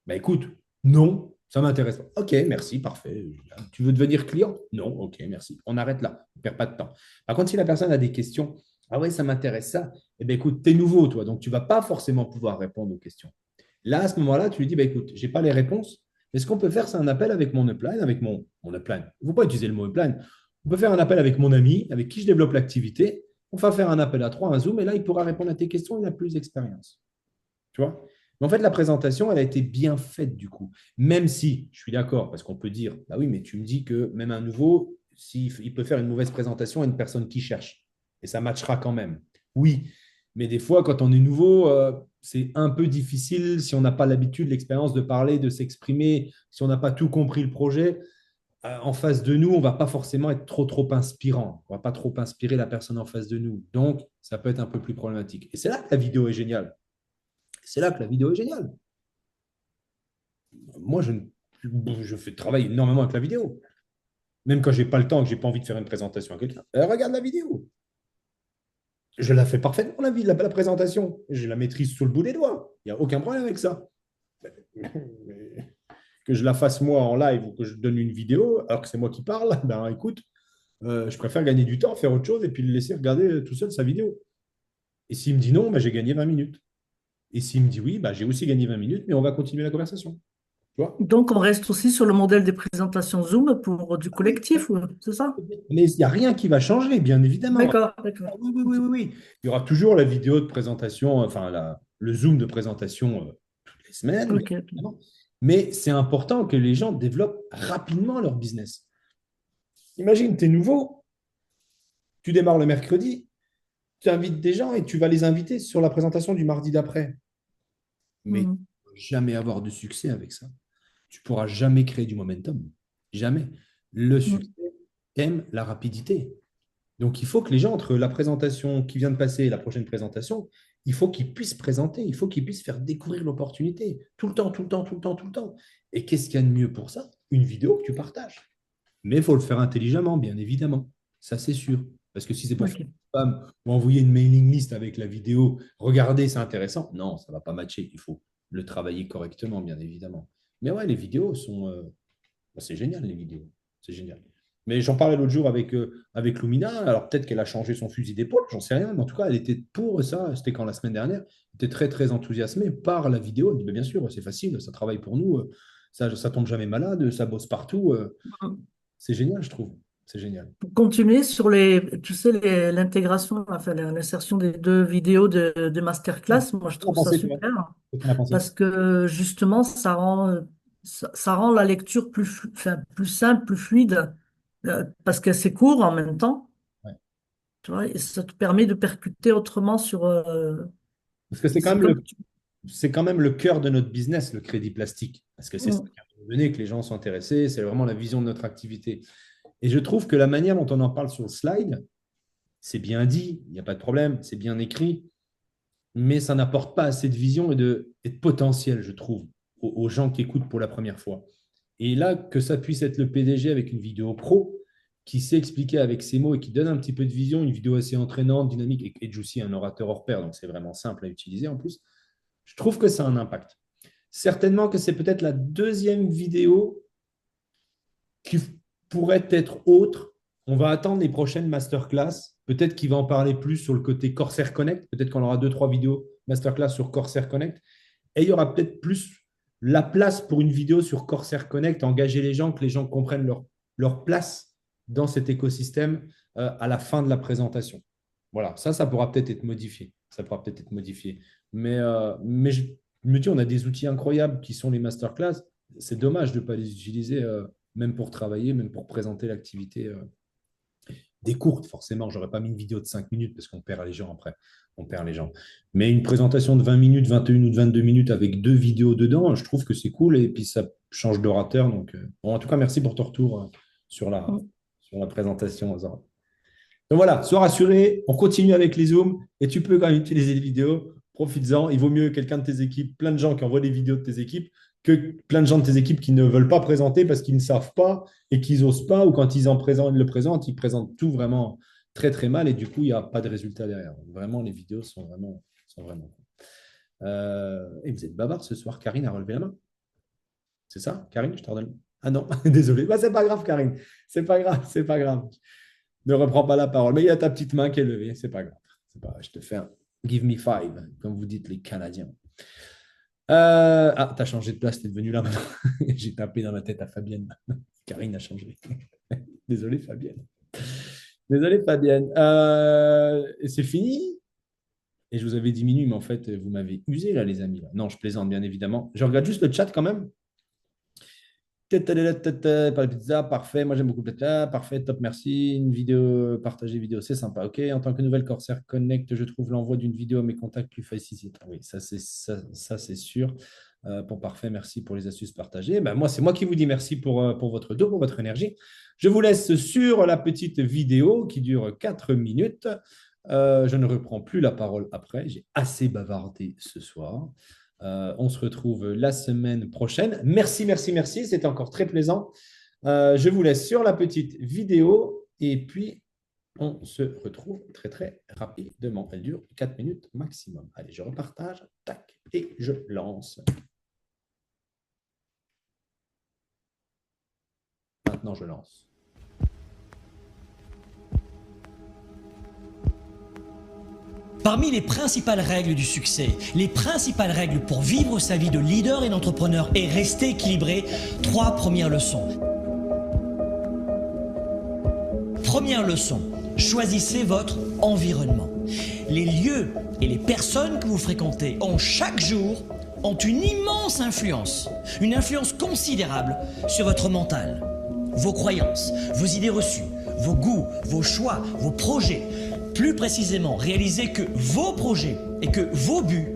Bah écoute, non, Ça m'intéresse pas. OK, merci, parfait. Tu veux devenir client? Non, OK, merci. On arrête là. On ne perd pas de temps. Par contre, si la personne a des questions, ah ouais, ça m'intéresse ça, eh bien, écoute, tu es nouveau, toi, donc tu ne vas pas forcément pouvoir répondre aux questions. Là, à ce moment-là, tu lui dis, bah, écoute, je n'ai pas les réponses, mais ce qu'on peut faire, c'est un appel avec mon upline, avec mon upline. Il ne faut pas utiliser le mot upline. On peut faire un appel avec mon ami, avec qui je développe l'activité. On va faire un appel à trois, un Zoom, et là, il pourra répondre à tes questions, il a plus d'expérience. Tu vois? Mais en fait, la présentation, elle a été bien faite du coup. Même si, je suis d'accord, parce qu'on peut dire, bah oui, mais tu me dis que même un nouveau, il peut faire une mauvaise présentation à une personne qui cherche. Et ça matchera quand même. Oui, mais des fois, quand on est nouveau, c'est un peu difficile si on n'a pas l'habitude, l'expérience de parler, de s'exprimer, si on n'a pas tout compris le projet. En face de nous, on ne va pas forcément être trop inspirant. On ne va pas trop inspirer la personne en face de nous. Donc, ça peut être un peu plus problématique. Et c'est là que la vidéo est géniale. C'est là que la vidéo est géniale. Moi, je fais travailler énormément avec la vidéo. Même quand je n'ai pas le temps, que je n'ai pas envie de faire une présentation à quelqu'un. Regarde la vidéo. Je la fais parfaitement, la présentation. Je la maîtrise sous le bout des doigts. Il n'y a aucun problème avec ça. Que je la fasse moi en live ou que je donne une vidéo, alors que c'est moi qui parle, ben écoute, je préfère gagner du temps, faire autre chose et puis le laisser regarder tout seul sa vidéo. Et s'il me dit non, ben, j'ai gagné 20 minutes. Et s'il me dit oui, ben, j'ai aussi gagné 20 minutes, mais on va continuer la conversation. Tu vois? Donc, on reste aussi sur le modèle des présentations Zoom pour du collectif, c'est ça? Mais il n'y a rien qui va changer, bien évidemment. D'accord, d'accord. Oui, oui, oui, oui, oui. Il y aura toujours la vidéo de présentation, enfin le Zoom de présentation toutes les semaines. Ok, bien ok. évidemment. Mais c'est important que les gens développent rapidement leur business. Imagine, tu es nouveau, tu démarres le mercredi, tu invites des gens et tu vas les inviter sur la présentation du mardi d'après. Mais tu ne Mhm. vas jamais avoir de succès avec ça. Tu ne pourras jamais créer du momentum. Jamais. Le Mhm. succès aime la rapidité. Donc, il faut que les gens, entre la présentation qui vient de passer et la prochaine présentation, il faut qu'ils puissent présenter, il faut qu'ils puissent faire découvrir l'opportunité. Tout le temps, tout le temps, tout le temps, tout le temps. Et qu'est-ce qu'il y a de mieux pour ça? Une vidéo que tu partages. Mais il faut le faire intelligemment, bien évidemment. Ça, c'est sûr. Parce que si c'est pour faire Ok. un spam ou envoyer une mailing list avec la vidéo, regardez, c'est intéressant. Non, ça ne va pas matcher. Il faut le travailler correctement, bien évidemment. Mais ouais, les vidéos sont, c'est génial, les vidéos. C'est génial. Mais j'en parlais l'autre jour avec Lumina. Alors peut-être qu'elle a changé son fusil d'épaule, j'en sais rien. Mais en tout cas, elle était pour ça. C'était quand la semaine dernière. Elle était très enthousiasmée par la vidéo. Elle dit, mais bien sûr, c'est facile, ça travaille pour nous. Ça tombe jamais malade, ça bosse partout. C'est génial, je trouve. C'est génial. Pour continuer sur tu sais, l'intégration, enfin, l'insertion des deux vidéos de masterclass, moi je Qu'en as trouve ça pensé, toi? super Qu'est-ce que tu en as pensé? parce que justement, ça rend la lecture enfin, plus simple, plus fluide, parce que c'est court en même temps, Ouais. tu vois, et ça te permet de percuter autrement sur. Parce que C'est comme. c'est quand même le cœur de notre business, le crédit plastique. Parce que c'est ça Mm, qui a donné que les gens sont intéressés. C'est vraiment la vision de notre activité. Et je trouve que la manière dont on en parle sur le slide, c'est bien dit, il n'y a pas de problème, c'est bien écrit, mais ça n'apporte pas assez de vision et de potentiel, je trouve, aux gens qui écoutent pour la première fois. Et là, que ça puisse être le PDG avec une vidéo pro qui sait expliquer avec ses mots et qui donne un petit peu de vision, une vidéo assez entraînante, dynamique, et Juicy est un orateur hors pair, donc c'est vraiment simple à utiliser en plus, je trouve que ça a un impact. Certainement que c'est peut-être la deuxième vidéo qui pourrait être autre. On va attendre les prochaines masterclass. Peut-être qu'il va en parler plus sur le côté Corsair Connect. Peut-être qu'on aura deux, trois vidéos masterclass sur Corsair Connect. Et il y aura peut-être plus la place pour une vidéo sur Corsair Connect, engager les gens, que les gens comprennent leur place dans cet écosystème à la fin de la présentation. Voilà, ça pourra peut-être être modifié. Ça pourra peut-être être modifié. Mais je me dis, on a des outils incroyables qui sont les masterclass. C'est dommage de ne pas les utiliser même pour travailler, même pour présenter l'activité. Des courtes, forcément. Je n'aurais pas mis une vidéo de 5 minutes parce qu'on perd les gens après. On perd les gens. Mais une présentation de 20 minutes, 21 ou de 22 minutes avec deux vidéos dedans, je trouve que c'est cool et puis ça change d'orateur. Donc, bon, en tout cas, merci pour ton retour sur la, mm. sur la présentation, Zora. Donc voilà, sois rassuré, on continue avec les Zooms et tu peux quand même utiliser les vidéos. Profites-en. Il vaut mieux quelqu'un de tes équipes, plein de gens qui envoient des vidéos de tes équipes, que plein de gens de tes équipes qui ne veulent pas présenter parce qu'ils ne savent pas et qu'ils n'osent pas, ou quand le présentent, ils présentent tout vraiment très mal et du coup, il n'y a pas de résultat derrière. Donc, vraiment, les vidéos sont vraiment cool. Et vous êtes bavard ce soir, Karine a relevé la main. C'est ça, Karine, je te redonne. Ah non, désolé. Bah, c'est pas grave, Karine. C'est pas grave, c'est pas grave. Ne reprends pas la parole. Mais il y a ta petite main qui est levée. C'est pas grave. Je te fais un give me five, comme vous dites les Canadiens. Ah, tu as changé de place, tu es devenu là maintenant. J'ai tapé dans la tête à Fabienne. Karine a changé. Désolé, Fabienne. Désolé, Fabienne. Et c'est fini. Et je vous avais diminué, mais en fait, vous m'avez usé là, les amis. Là. Non, je plaisante, bien évidemment. Je regarde juste le chat quand même. Par pizza, parfait. Moi, j'aime beaucoup le pizza. Parfait, top, merci. Une vidéo, partager vidéo, c'est sympa. OK. En tant que nouvelle Corsair Connect, je trouve l'envoi d'une vidéo à mes contacts plus facile. Oui, ça, c'est sûr. Bon, parfait, merci pour les astuces partagées. Ben, moi, c'est moi qui vous dis merci pour votre dos, pour votre énergie. Je vous laisse sur la petite vidéo qui dure 4 minutes. Je ne reprends plus la parole après. J'ai assez bavardé ce soir. On se retrouve la semaine prochaine. Merci, merci, merci. C'était encore très plaisant. Je vous laisse sur la petite vidéo et puis on se retrouve très, très rapidement. Elle dure 4 minutes maximum. Allez, je repartage. Tac, et je lance. Maintenant, je lance. Parmi les principales règles du succès, les principales règles pour vivre sa vie de leader et d'entrepreneur et rester équilibré, 3 premières leçons. Première leçon, choisissez votre environnement. Les lieux et les personnes que vous fréquentez chaque jour ont une immense influence, une influence considérable sur votre mental, vos croyances, vos idées reçues, vos goûts, vos choix, vos projets. Plus précisément, réalisez que vos projets et que vos buts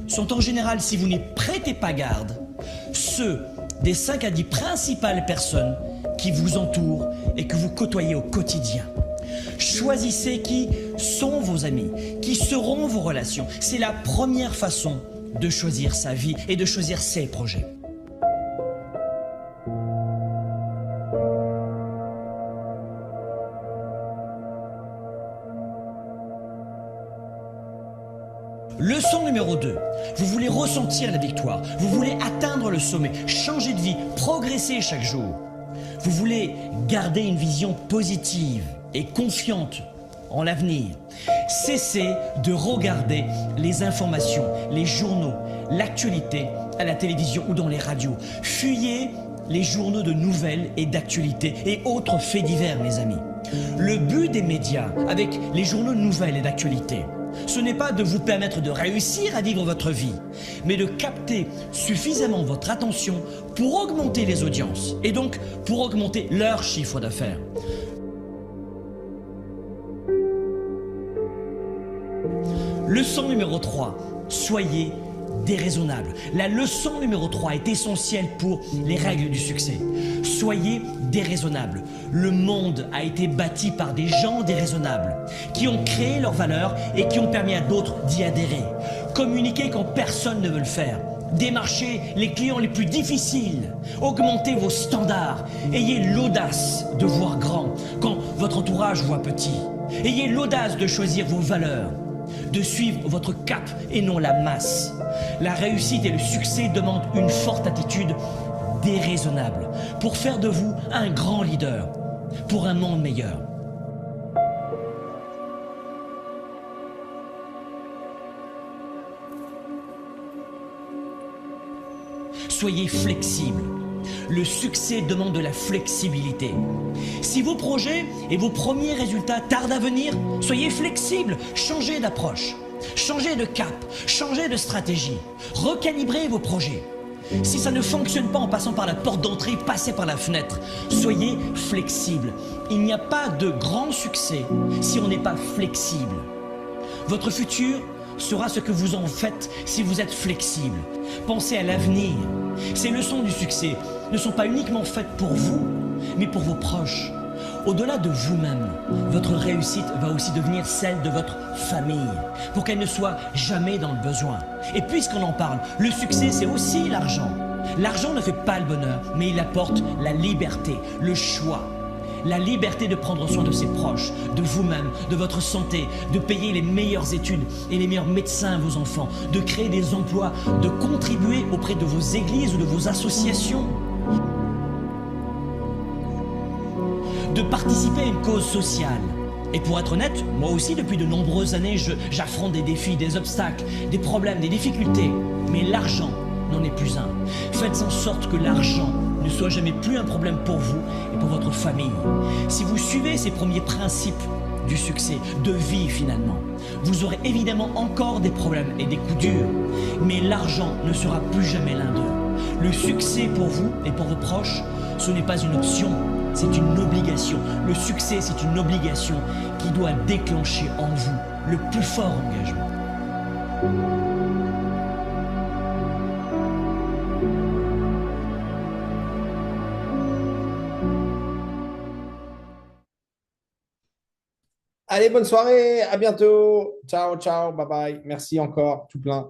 sont en général, si vous n'y prêtez pas garde, ceux des 5 à 10 principales personnes qui vous entourent et que vous côtoyez au quotidien. Choisissez qui sont vos amis, qui seront vos relations. C'est la première façon de choisir sa vie et de choisir ses projets. Leçon numéro 2. Vous voulez ressentir la victoire. Vous voulez atteindre le sommet, changer de vie, progresser chaque jour. Vous voulez garder une vision positive et confiante en l'avenir. Cessez de regarder les informations, les journaux, l'actualité à la télévision ou dans les radios. Fuyez les journaux de nouvelles et d'actualité et autres faits divers, mes amis. Le but des médias avec les journaux de nouvelles et d'actualité, ce n'est pas de vous permettre de réussir à vivre votre vie, mais de capter suffisamment votre attention pour augmenter les audiences et donc pour augmenter leur chiffre d'affaires. Leçon numéro 3, soyez déraisonnable. La leçon numéro 3 est essentielle pour les règles du succès. Soyez déraisonnable. Le monde a été bâti par des gens déraisonnables qui ont créé leurs valeurs et qui ont permis à d'autres d'y adhérer. Communiquez quand personne ne veut le faire. Démarchez les clients les plus difficiles. Augmentez vos standards. Ayez l'audace de voir grand quand votre entourage voit petit. Ayez l'audace de choisir vos valeurs, de suivre votre cap et non la masse. La réussite et le succès demandent une forte attitude déraisonnable pour faire de vous un grand leader pour un monde meilleur. Soyez flexible. Le succès demande de la flexibilité. Si vos projets et vos premiers résultats tardent à venir, soyez flexible, changez d'approche, changez de cap, changez de stratégie, recalibrez vos projets. Si ça ne fonctionne pas en passant par la porte d'entrée, passez par la fenêtre. Soyez flexible. Il n'y a pas de grand succès si on n'est pas flexible. Votre futur sera ce que vous en faites si vous êtes flexible. Pensez à l'avenir. Ces leçons du succès ne sont pas uniquement faites pour vous, mais pour vos proches. Au-delà de vous-même, votre réussite va aussi devenir celle de votre famille, pour qu'elle ne soit jamais dans le besoin. Et puisqu'on en parle, le succès, c'est aussi l'argent. L'argent ne fait pas le bonheur, mais il apporte la liberté, le choix. la liberté de prendre soin de ses proches, de vous-même, de votre santé, de payer les meilleures études et les meilleurs médecins à vos enfants, de créer des emplois, de contribuer auprès de vos églises ou de vos associations, de participer à une cause sociale. Et pour être honnête, moi aussi depuis de nombreuses années, j'affronte des défis, des obstacles, des problèmes, des difficultés. Mais l'argent n'en est plus un. Faites en sorte que l'argent ne soit jamais plus un problème pour vous et pour votre famille. Si vous suivez ces premiers principes du succès, de vie finalement, vous aurez évidemment encore des problèmes et des coups durs, mais l'argent ne sera plus jamais l'un d'eux. Le succès pour vous et pour vos proches, ce n'est pas une option, c'est une obligation. Le succès, c'est une obligation qui doit déclencher en vous le plus fort engagement. Allez, bonne soirée, à bientôt. Ciao, ciao, bye bye. Merci encore, tout plein.